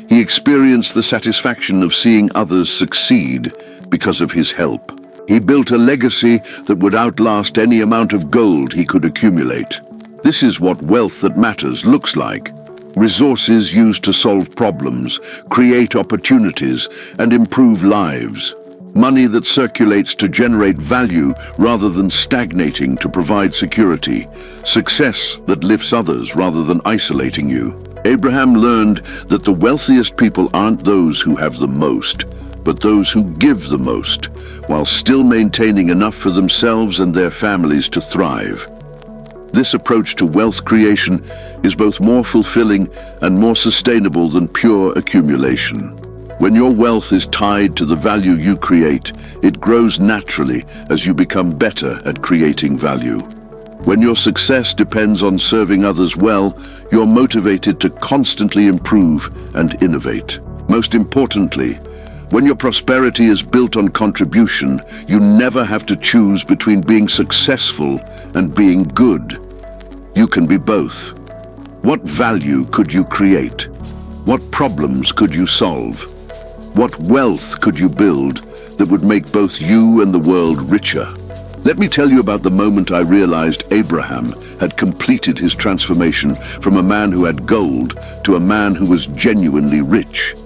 He experienced the satisfaction of seeing others succeed because of his help. He built a legacy that would outlast any amount of gold he could accumulate. This is what wealth that matters looks like. Resources used to solve problems, create opportunities, and improve lives. Money that circulates to generate value rather than stagnating to provide security. Success that lifts others rather than isolating you. Abraham learned that the wealthiest people aren't those who have the most, but those who give the most, while still maintaining enough for themselves and their families to thrive. This approach to wealth creation is both more fulfilling and more sustainable than pure accumulation. When your wealth is tied to the value you create, it grows naturally as you become better at creating value. When your success depends on serving others well, you're motivated to constantly improve and innovate. Most importantly, when your prosperity is built on contribution, you never have to choose between being successful and being good. You can be both. What value could you create? What problems could you solve? What wealth could you build that would make both you and the world richer? Let me tell you about the moment I realized Abraham had completed his transformation from a man who had gold to a man who was genuinely rich.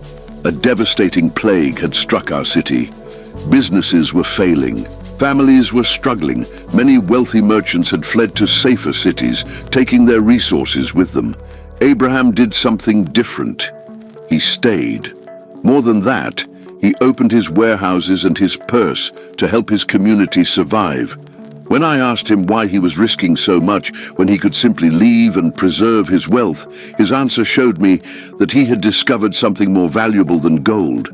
A devastating plague had struck our city. Businesses were failing. Families were struggling. Many wealthy merchants had fled to safer cities, taking their resources with them. Abraham did something different. He stayed. More than that, he opened his warehouses and his purse to help his community survive. When I asked him why he was risking so much when he could simply leave and preserve his wealth, his answer showed me that he had discovered something more valuable than gold.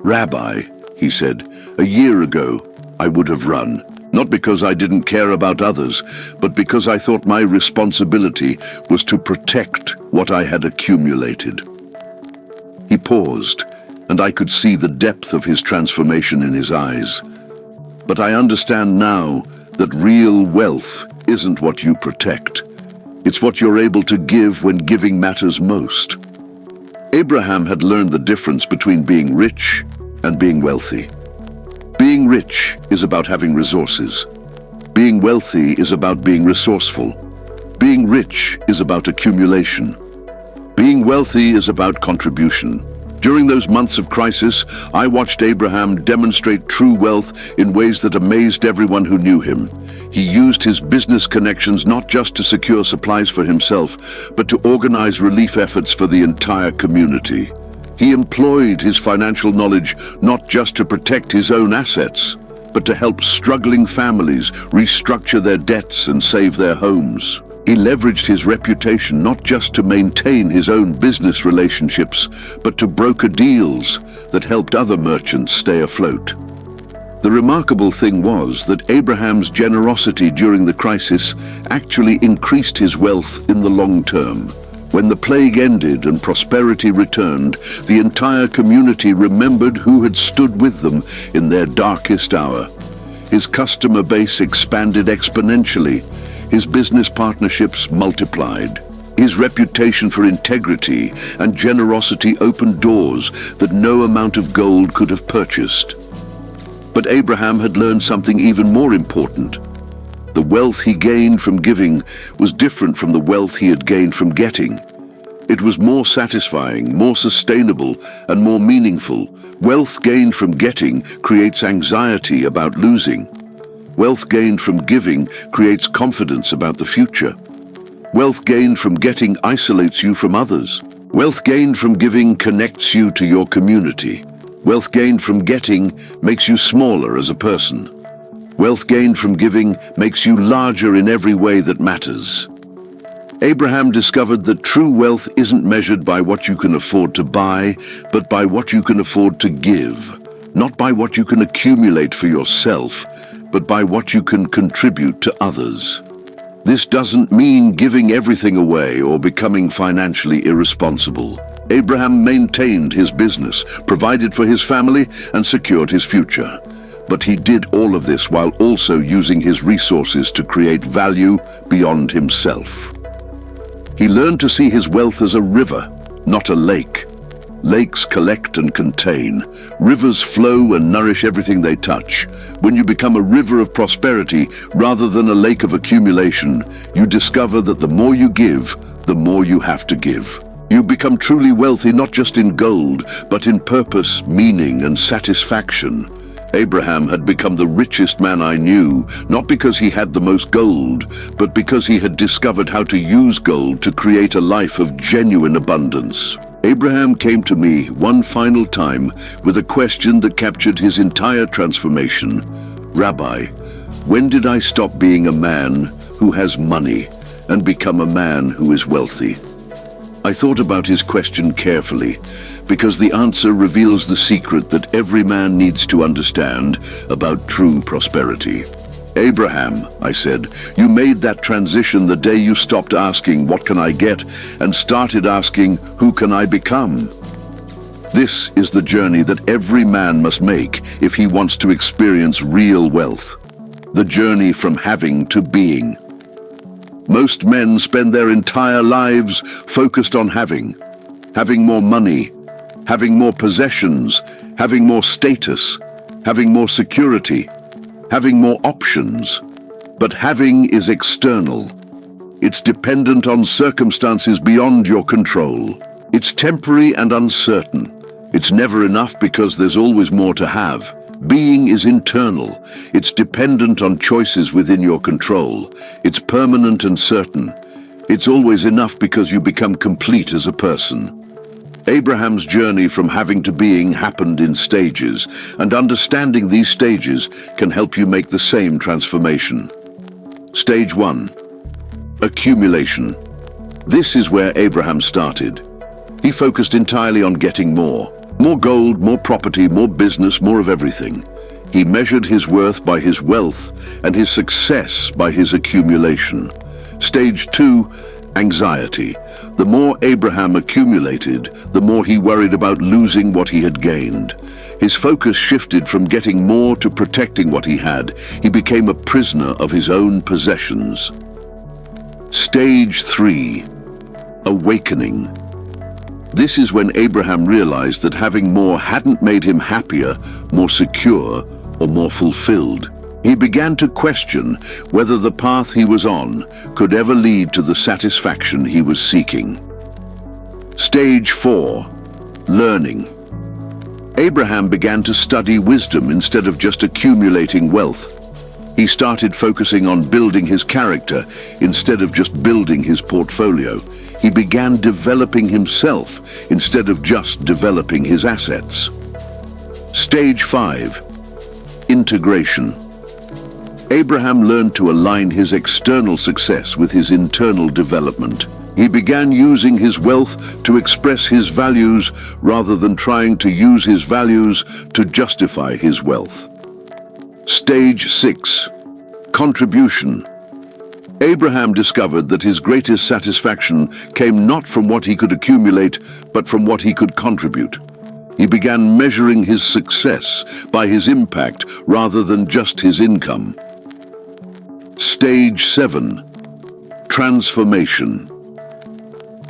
"Rabbi," he said, "a year ago, I would have run. Not because I didn't care about others, but because I thought my responsibility was to protect what I had accumulated." He paused, and I could see the depth of his transformation in his eyes. But I understand now that real wealth isn't what you protect. It's what you're able to give when giving matters most. Abraham had learned the difference between being rich and being wealthy. Being rich is about having resources. Being wealthy is about being resourceful. Being rich is about accumulation. Being wealthy is about contribution. During those months of crisis, I watched Abraham demonstrate true wealth in ways that amazed everyone who knew him. He used his business connections not just to secure supplies for himself, but to organize relief efforts for the entire community. He employed his financial knowledge not just to protect his own assets, but to help struggling families restructure their debts and save their homes. He leveraged his reputation not just to maintain his own business relationships, but to broker deals that helped other merchants stay afloat. The remarkable thing was that Abraham's generosity during the crisis actually increased his wealth in the long term. When the plague ended and prosperity returned, the entire community remembered who had stood with them in their darkest hour. His customer base expanded exponentially. His business partnerships multiplied. His reputation for integrity and generosity opened doors that no amount of gold could have purchased. But Abraham had learned something even more important. The wealth he gained from giving was different from the wealth he had gained from getting. It was more satisfying, more sustainable, and more meaningful. Wealth gained from getting creates anxiety about losing. Wealth gained from giving creates confidence about the future. Wealth gained from getting isolates you from others. Wealth gained from giving connects you to your community. Wealth gained from getting makes you smaller as a person. Wealth gained from giving makes you larger in every way that matters. Abraham discovered that true wealth isn't measured by what you can afford to buy, but by what you can afford to give. Not by what you can accumulate for yourself, but by what you can contribute to others. This doesn't mean giving everything away or becoming financially irresponsible. Abraham maintained his business, provided for his family, and secured his future. But he did all of this while also using his resources to create value beyond himself. He learned to see his wealth as a river, not a lake. Lakes collect and contain. Rivers flow and nourish everything they touch. When you become a river of prosperity rather than a lake of accumulation, you discover that the more you give, the more you have to give. You become truly wealthy not just in gold, but in purpose, meaning, and satisfaction. Abraham had become the richest man I knew, not because he had the most gold, but because he had discovered how to use gold to create a life of genuine abundance. Abraham came to me one final time with a question that captured his entire transformation. "Rabbi, when did I stop being a man who has money and become a man who is wealthy?" I thought about his question carefully, because the answer reveals the secret that every man needs to understand about true prosperity. Abraham, I said, you made that transition the day you stopped asking, what can I get, and started asking, who can I become? This is the journey that every man must make if he wants to experience real wealth. The journey from having to being. Most men spend their entire lives focused on having more money, having more possessions, having more status, having more security, having more options. But having is external. It's dependent on circumstances beyond your control. It's temporary and uncertain. It's never enough because there's always more to have. Being is internal. It's dependent on choices within your control. It's permanent and certain. It's always enough because you become complete as a person. Abraham's journey from having to being happened in stages, and understanding these stages can help you make the same transformation. Stage 1. Accumulation. This is where Abraham started. He focused entirely on getting more. More gold, more property, more business, more of everything. He measured his worth by his wealth and his success by his accumulation. Stage 2, anxiety. The more Abraham accumulated, the more he worried about losing what he had gained. His focus shifted from getting more to protecting what he had. He became a prisoner of his own possessions. Stage 3, awakening. This is when Abraham realized that having more hadn't made him happier, more secure, or more fulfilled. He began to question whether the path he was on could ever lead to the satisfaction he was seeking. Stage 4. Learning. Abraham began to study wisdom instead of just accumulating wealth. He started focusing on building his character instead of just building his portfolio. He began developing himself instead of just developing his assets. Stage 5. Integration. Abraham learned to align his external success with his internal development. He began using his wealth to express his values rather than trying to use his values to justify his wealth. Stage 6. Contribution. Abraham discovered that his greatest satisfaction came not from what he could accumulate, but from what he could contribute. He began measuring his success by his impact rather than just his income. Stage 7. Transformation.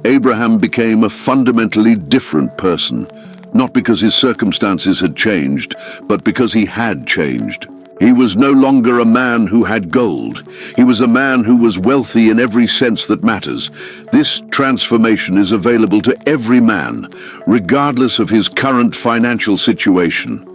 Abraham became a fundamentally different person, not because his circumstances had changed, but because he had changed. He was no longer a man who had gold. He was a man who was wealthy in every sense that matters. This transformation is available to every man, regardless of his current financial situation.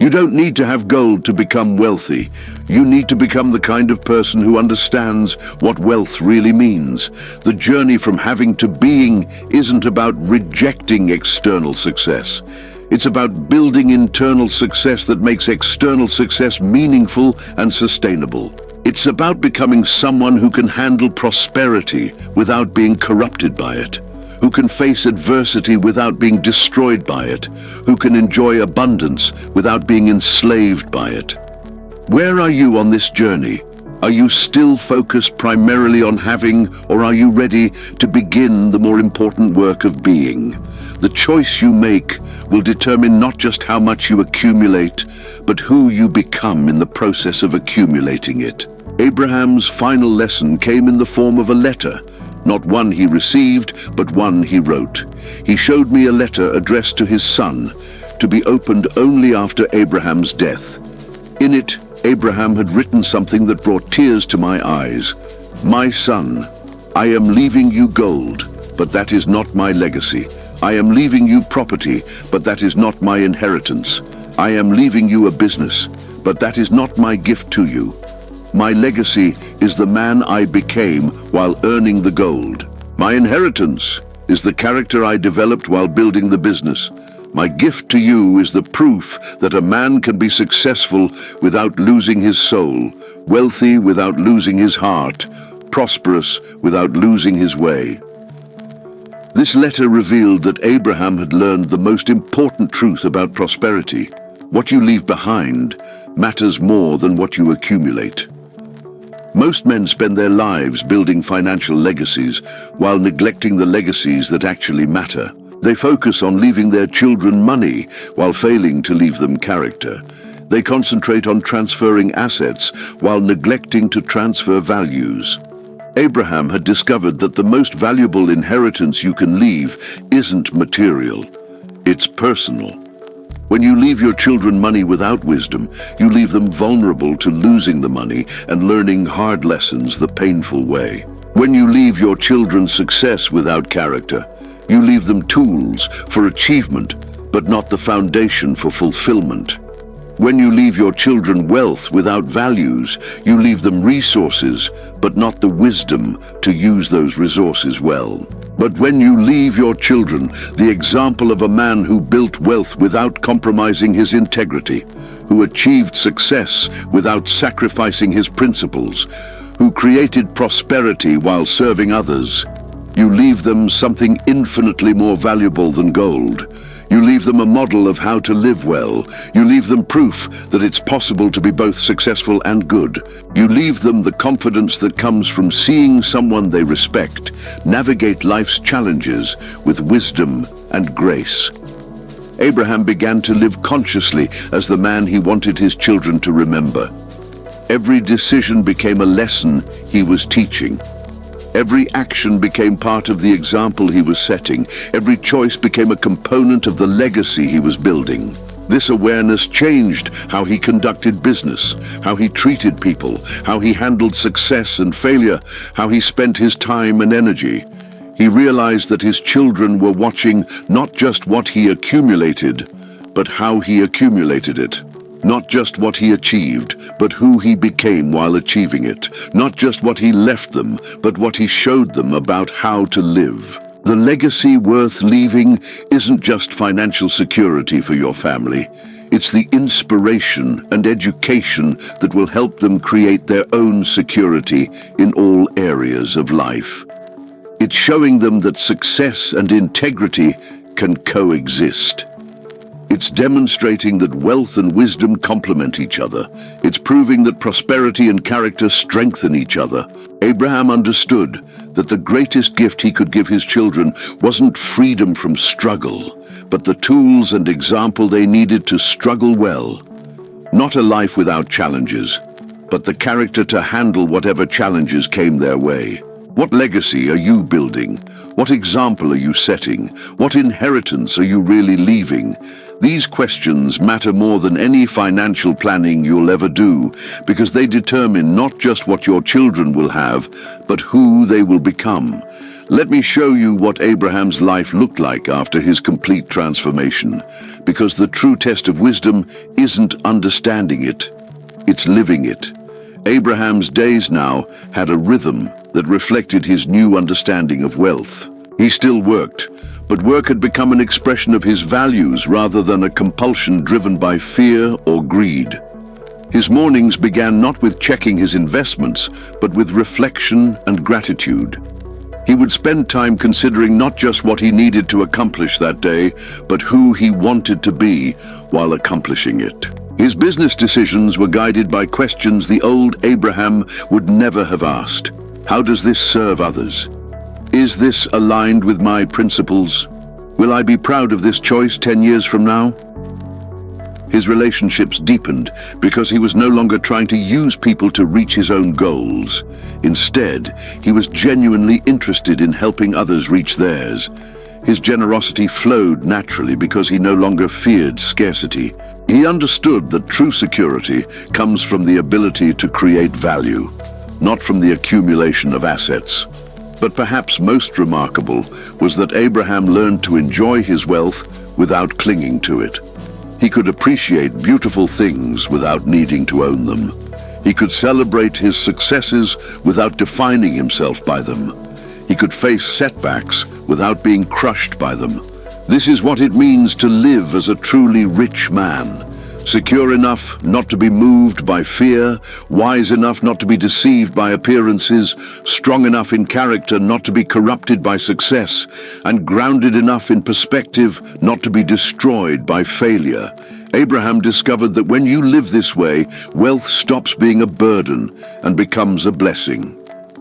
You don't need to have gold to become wealthy. You need to become the kind of person who understands what wealth really means. The journey from having to being isn't about rejecting external success. It's about building internal success that makes external success meaningful and sustainable. It's about becoming someone who can handle prosperity without being corrupted by it, who can face adversity without being destroyed by it, who can enjoy abundance without being enslaved by it. Where are you on this journey? Are you still focused primarily on having, or are you ready to begin the more important work of being? The choice you make will determine not just how much you accumulate, but who you become in the process of accumulating it. Abraham's final lesson came in the form of a letter, not one he received, but one he wrote. He showed me a letter addressed to his son, to be opened only after Abraham's death. In it, Abraham had written something that brought tears to my eyes. "My son, I am leaving you gold, but that is not my legacy. I am leaving you property, but that is not my inheritance. I am leaving you a business, but that is not my gift to you. My legacy is the man I became while earning the gold. My inheritance is the character I developed while building the business. My gift to you is the proof that a man can be successful without losing his soul, wealthy without losing his heart, prosperous without losing his way." This letter revealed that Abraham had learned the most important truth about prosperity. What you leave behind matters more than what you accumulate. Most men spend their lives building financial legacies while neglecting the legacies that actually matter. They focus on leaving their children money while failing to leave them character. They concentrate on transferring assets while neglecting to transfer values. Abraham had discovered that the most valuable inheritance you can leave isn't material, it's personal. When you leave your children money without wisdom, you leave them vulnerable to losing the money and learning hard lessons the painful way. When you leave your children success without character, you leave them tools for achievement, but not the foundation for fulfillment. When you leave your children wealth without values, you leave them resources, but not the wisdom to use those resources well. But when you leave your children the example of a man who built wealth without compromising his integrity, who achieved success without sacrificing his principles, who created prosperity while serving others, you leave them something infinitely more valuable than gold. You leave them a model of how to live well. You leave them proof that it's possible to be both successful and good. You leave them the confidence that comes from seeing someone they respect navigate life's challenges with wisdom and grace. Abraham began to live consciously as the man he wanted his children to remember. Every decision became a lesson he was teaching. Every action became part of the example he was setting. Every choice became a component of the legacy he was building. This awareness changed how he conducted business, how he treated people, how he handled success and failure, how he spent his time and energy. He realized that his children were watching not just what he accumulated, but how he accumulated it. Not just what he achieved, but who he became while achieving it. Not just what he left them, but what he showed them about how to live. The legacy worth leaving isn't just financial security for your family. It's the inspiration and education that will help them create their own security in all areas of life. It's showing them that success and integrity can coexist. It's demonstrating that wealth and wisdom complement each other. It's proving that prosperity and character strengthen each other. Abraham understood that the greatest gift he could give his children wasn't freedom from struggle, but the tools and example they needed to struggle well. Not a life without challenges, but the character to handle whatever challenges came their way. What legacy are you building? What example are you setting? What inheritance are you really leaving? These questions matter more than any financial planning you'll ever do, because they determine not just what your children will have, but who they will become. Let me show you what Abraham's life looked like after his complete transformation, because the true test of wisdom isn't understanding it, it's living it. Abraham's days now had a rhythm that reflected his new understanding of wealth. He still worked, but work had become an expression of his values rather than a compulsion driven by fear or greed. His mornings began not with checking his investments, but with reflection and gratitude. He would spend time considering not just what he needed to accomplish that day, but who he wanted to be while accomplishing it. His business decisions were guided by questions the old Abraham would never have asked. How does this serve others? Is this aligned with my principles? Will I be proud of this choice 10 years from now? His relationships deepened because he was no longer trying to use people to reach his own goals. Instead, he was genuinely interested in helping others reach theirs. His generosity flowed naturally because he no longer feared scarcity. He understood that true security comes from the ability to create value, not from the accumulation of assets. But perhaps most remarkable was that Abraham learned to enjoy his wealth without clinging to it. He could appreciate beautiful things without needing to own them. He could celebrate his successes without defining himself by them. He could face setbacks without being crushed by them. This is what it means to live as a truly rich man. Secure enough not to be moved by fear, wise enough not to be deceived by appearances, strong enough in character not to be corrupted by success, and grounded enough in perspective not to be destroyed by failure. Abraham discovered that when you live this way, wealth stops being a burden and becomes a blessing.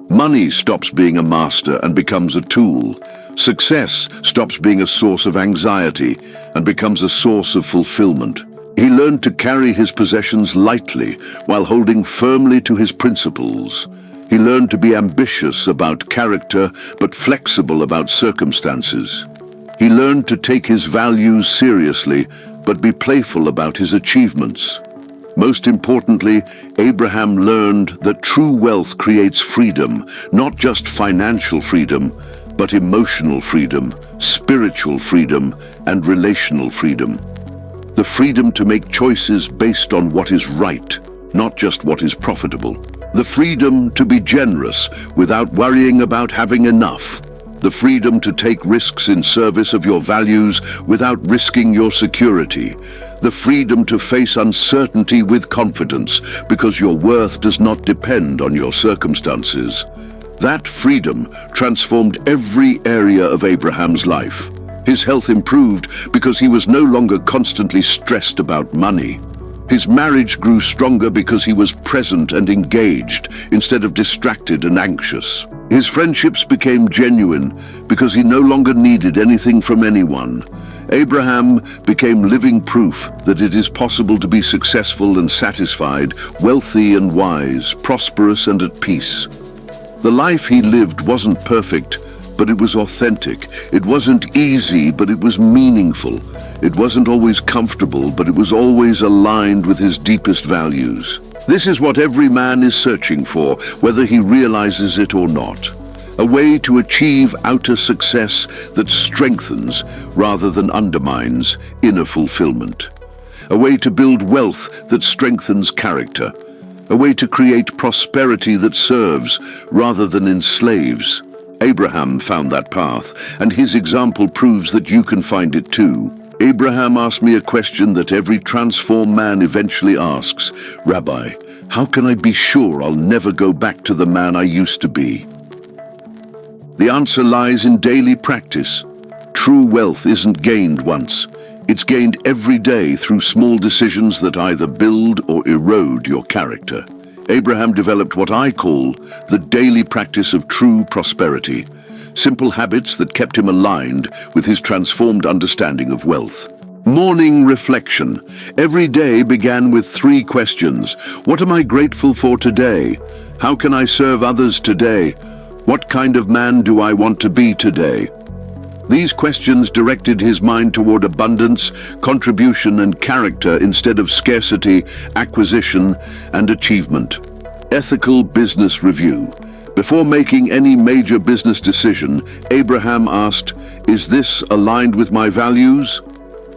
Money stops being a master and becomes a tool. Success stops being a source of anxiety and becomes a source of fulfillment. He learned to carry his possessions lightly while holding firmly to his principles. He learned to be ambitious about character but flexible about circumstances. He learned to take his values seriously but be playful about his achievements. Most importantly, Abraham learned that true wealth creates freedom, not just financial freedom, but emotional freedom, spiritual freedom, and relational freedom. The freedom to make choices based on what is right, not just what is profitable. The freedom to be generous without worrying about having enough. The freedom to take risks in service of your values without risking your security. The freedom to face uncertainty with confidence because your worth does not depend on your circumstances. That freedom transformed every area of Abraham's life. His health improved because he was no longer constantly stressed about money. His marriage grew stronger because he was present and engaged instead of distracted and anxious. His friendships became genuine because he no longer needed anything from anyone. Abraham became living proof that it is possible to be successful and satisfied, wealthy and wise, prosperous and at peace. The life he lived wasn't perfect, but it was authentic. It wasn't easy, but it was meaningful. It wasn't always comfortable, but it was always aligned with his deepest values. This is what every man is searching for, whether he realizes it or not. A way to achieve outer success that strengthens rather than undermines inner fulfillment. A way to build wealth that strengthens character. A way to create prosperity that serves rather than enslaves. Abraham found that path, and his example proves that you can find it too. Abraham asked me a question that every transformed man eventually asks. Rabbi, how can I be sure I'll never go back to the man I used to be? The answer lies in daily practice. True wealth isn't gained once. It's gained every day through small decisions that either build or erode your character. Abraham developed what I call the daily practice of true prosperity. Simple habits that kept him aligned with his transformed understanding of wealth. Morning reflection. Every day began with 3 questions. What am I grateful for today? How can I serve others today? What kind of man do I want to be today? These questions directed his mind toward abundance, contribution, and character instead of scarcity, acquisition, and achievement. Ethical business review. Before making any major business decision, Abraham asked, "Is this aligned with my values?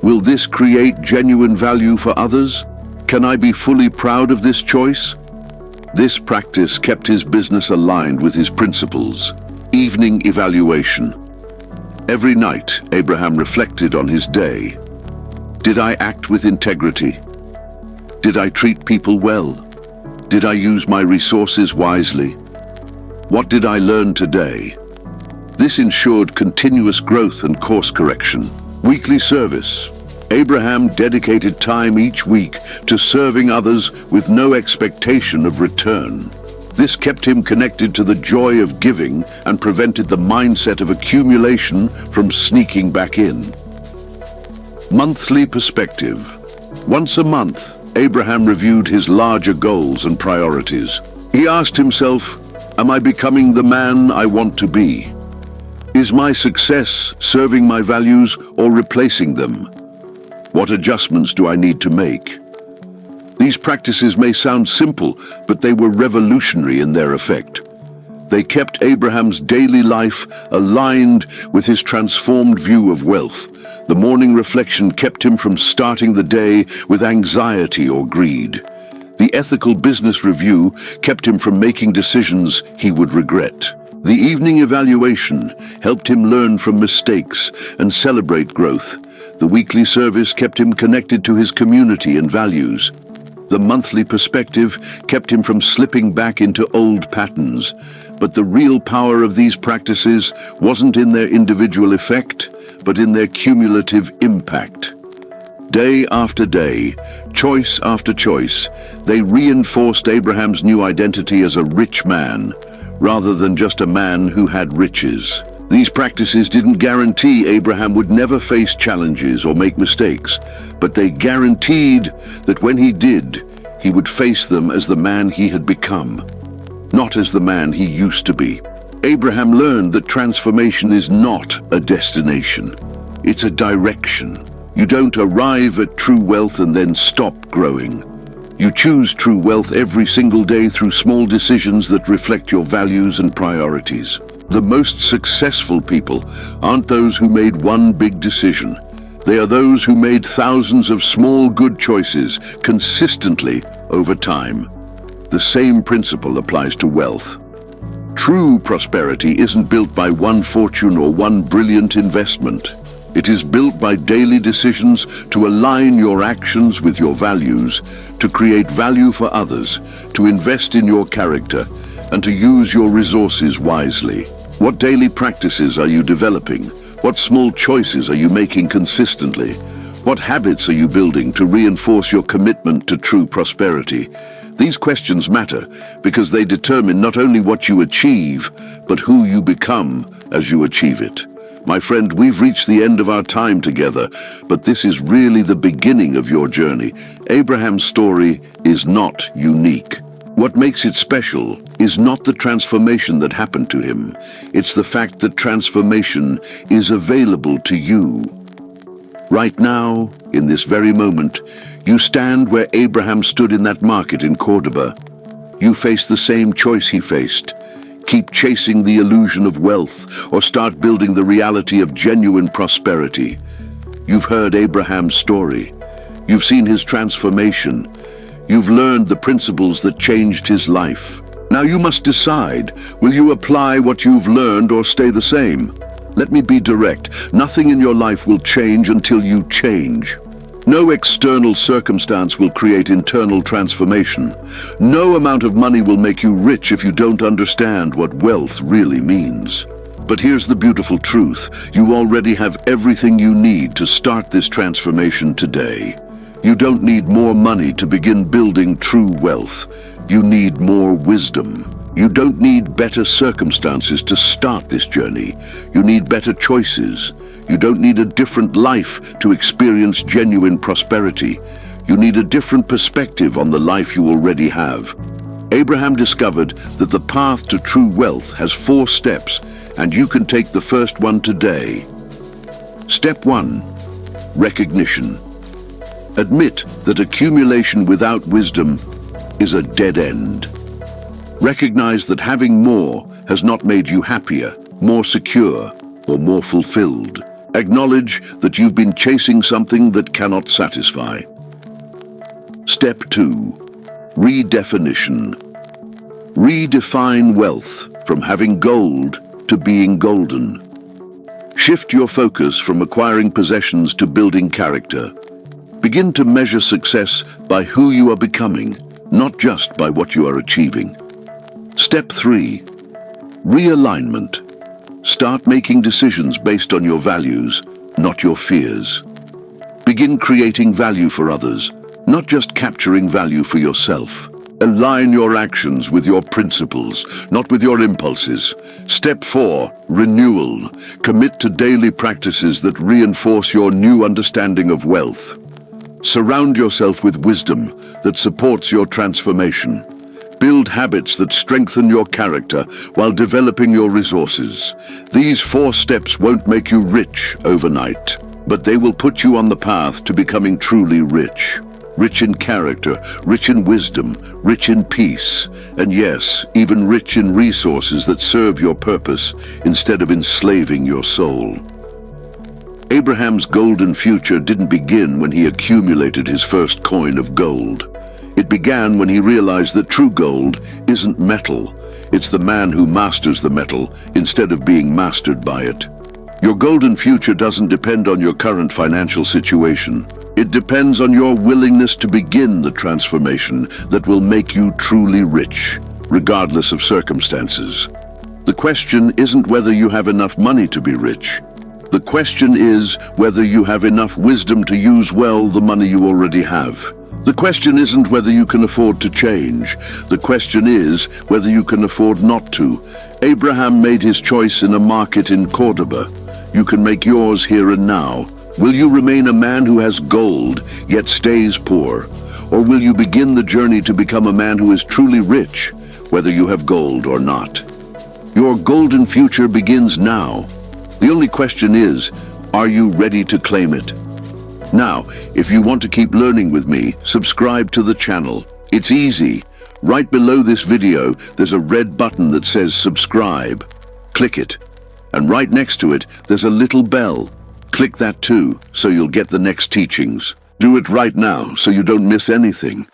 Will this create genuine value for others? Can I be fully proud of this choice?" This practice kept his business aligned with his principles. Evening evaluation. Every night, Abraham reflected on his day. Did I act with integrity? Did I treat people well? Did I use my resources wisely? What did I learn today? This ensured continuous growth and course correction. Weekly service. Abraham dedicated time each week to serving others with no expectation of return. This kept him connected to the joy of giving and prevented the mindset of accumulation from sneaking back in. Monthly perspective. Once a month, Abraham reviewed his larger goals and priorities. He asked himself, am I becoming the man I want to be? Is my success serving my values or replacing them? What adjustments do I need to make? These practices may sound simple, but they were revolutionary in their effect. They kept Abraham's daily life aligned with his transformed view of wealth. The morning reflection kept him from starting the day with anxiety or greed. The ethical business review kept him from making decisions he would regret. The evening evaluation helped him learn from mistakes and celebrate growth. The weekly service kept him connected to his community and values. The monthly perspective kept him from slipping back into old patterns. But the real power of these practices wasn't in their individual effect, but in their cumulative impact. Day after day, choice after choice, they reinforced Abraham's new identity as a rich man, rather than just a man who had riches. These practices didn't guarantee Abraham would never face challenges or make mistakes, but they guaranteed that when he did, he would face them as the man he had become, not as the man he used to be. Abraham learned that transformation is not a destination, it's a direction. You don't arrive at true wealth and then stop growing. You choose true wealth every single day through small decisions that reflect your values and priorities. The most successful people aren't those who made one big decision. They are those who made thousands of small good choices consistently over time. The same principle applies to wealth. True prosperity isn't built by one fortune or one brilliant investment. It is built by daily decisions to align your actions with your values, to create value for others, to invest in your character, and to use your resources wisely. What daily practices are you developing? What small choices are you making consistently? What habits are you building to reinforce your commitment to true prosperity? These questions matter because they determine not only what you achieve, but who you become as you achieve it. My friend, we've reached the end of our time together, but this is really the beginning of your journey. Abraham's story is not unique. What makes it special is not the transformation that happened to him. It's the fact that transformation is available to you. Right now, in this very moment, you stand where Abraham stood in that market in Cordoba. You face the same choice he faced. Keep chasing the illusion of wealth, or start building the reality of genuine prosperity. You've heard Abraham's story. You've seen his transformation. You've learned the principles that changed his life. Now you must decide, will you apply what you've learned or stay the same? Let me be direct. Nothing in your life will change until you change. No external circumstance will create internal transformation. No amount of money will make you rich if you don't understand what wealth really means. But here's the beautiful truth. You already have everything you need to start this transformation today. You don't need more money to begin building true wealth. You need more wisdom. You don't need better circumstances to start this journey. You need better choices. You don't need a different life to experience genuine prosperity. You need a different perspective on the life you already have. Abraham discovered that the path to true wealth has 4 steps, and you can take the first one today. Step 1. Recognition. Admit that accumulation without wisdom is a dead end. Recognize that having more has not made you happier, more secure, or more fulfilled. Acknowledge that you've been chasing something that cannot satisfy. Step 2. Redefinition. Redefine wealth from having gold to being golden. Shift your focus from acquiring possessions to building character. Begin to measure success by who you are becoming, not just by what you are achieving. Step 3. Realignment. Start making decisions based on your values, not your fears. Begin creating value for others, not just capturing value for yourself. Align your actions with your principles, not with your impulses. Step 4. Renewal. Commit to daily practices that reinforce your new understanding of wealth. Surround yourself with wisdom that supports your transformation. Build habits that strengthen your character while developing your resources. These 4 steps won't make you rich overnight, but they will put you on the path to becoming truly rich. Rich in character, rich in wisdom, rich in peace, and yes, even rich in resources that serve your purpose instead of enslaving your soul. Abraham's golden future didn't begin when he accumulated his first coin of gold. It began when he realized that true gold isn't metal. It's the man who masters the metal instead of being mastered by it. Your golden future doesn't depend on your current financial situation. It depends on your willingness to begin the transformation that will make you truly rich, regardless of circumstances. The question isn't whether you have enough money to be rich. The question is whether you have enough wisdom to use well the money you already have. The question isn't whether you can afford to change. The question is whether you can afford not to. Abraham made his choice in a market in Cordoba. You can make yours here and now. Will you remain a man who has gold, yet stays poor? Or will you begin the journey to become a man who is truly rich, whether you have gold or not? Your golden future begins now. The only question is, are you ready to claim it? Now, if you want to keep learning with me, subscribe to the channel. It's easy. Right below this video, there's a red button that says subscribe. Click it. And right next to it, there's a little bell. Click that too, so you'll get the next teachings. Do it right now, so you don't miss anything.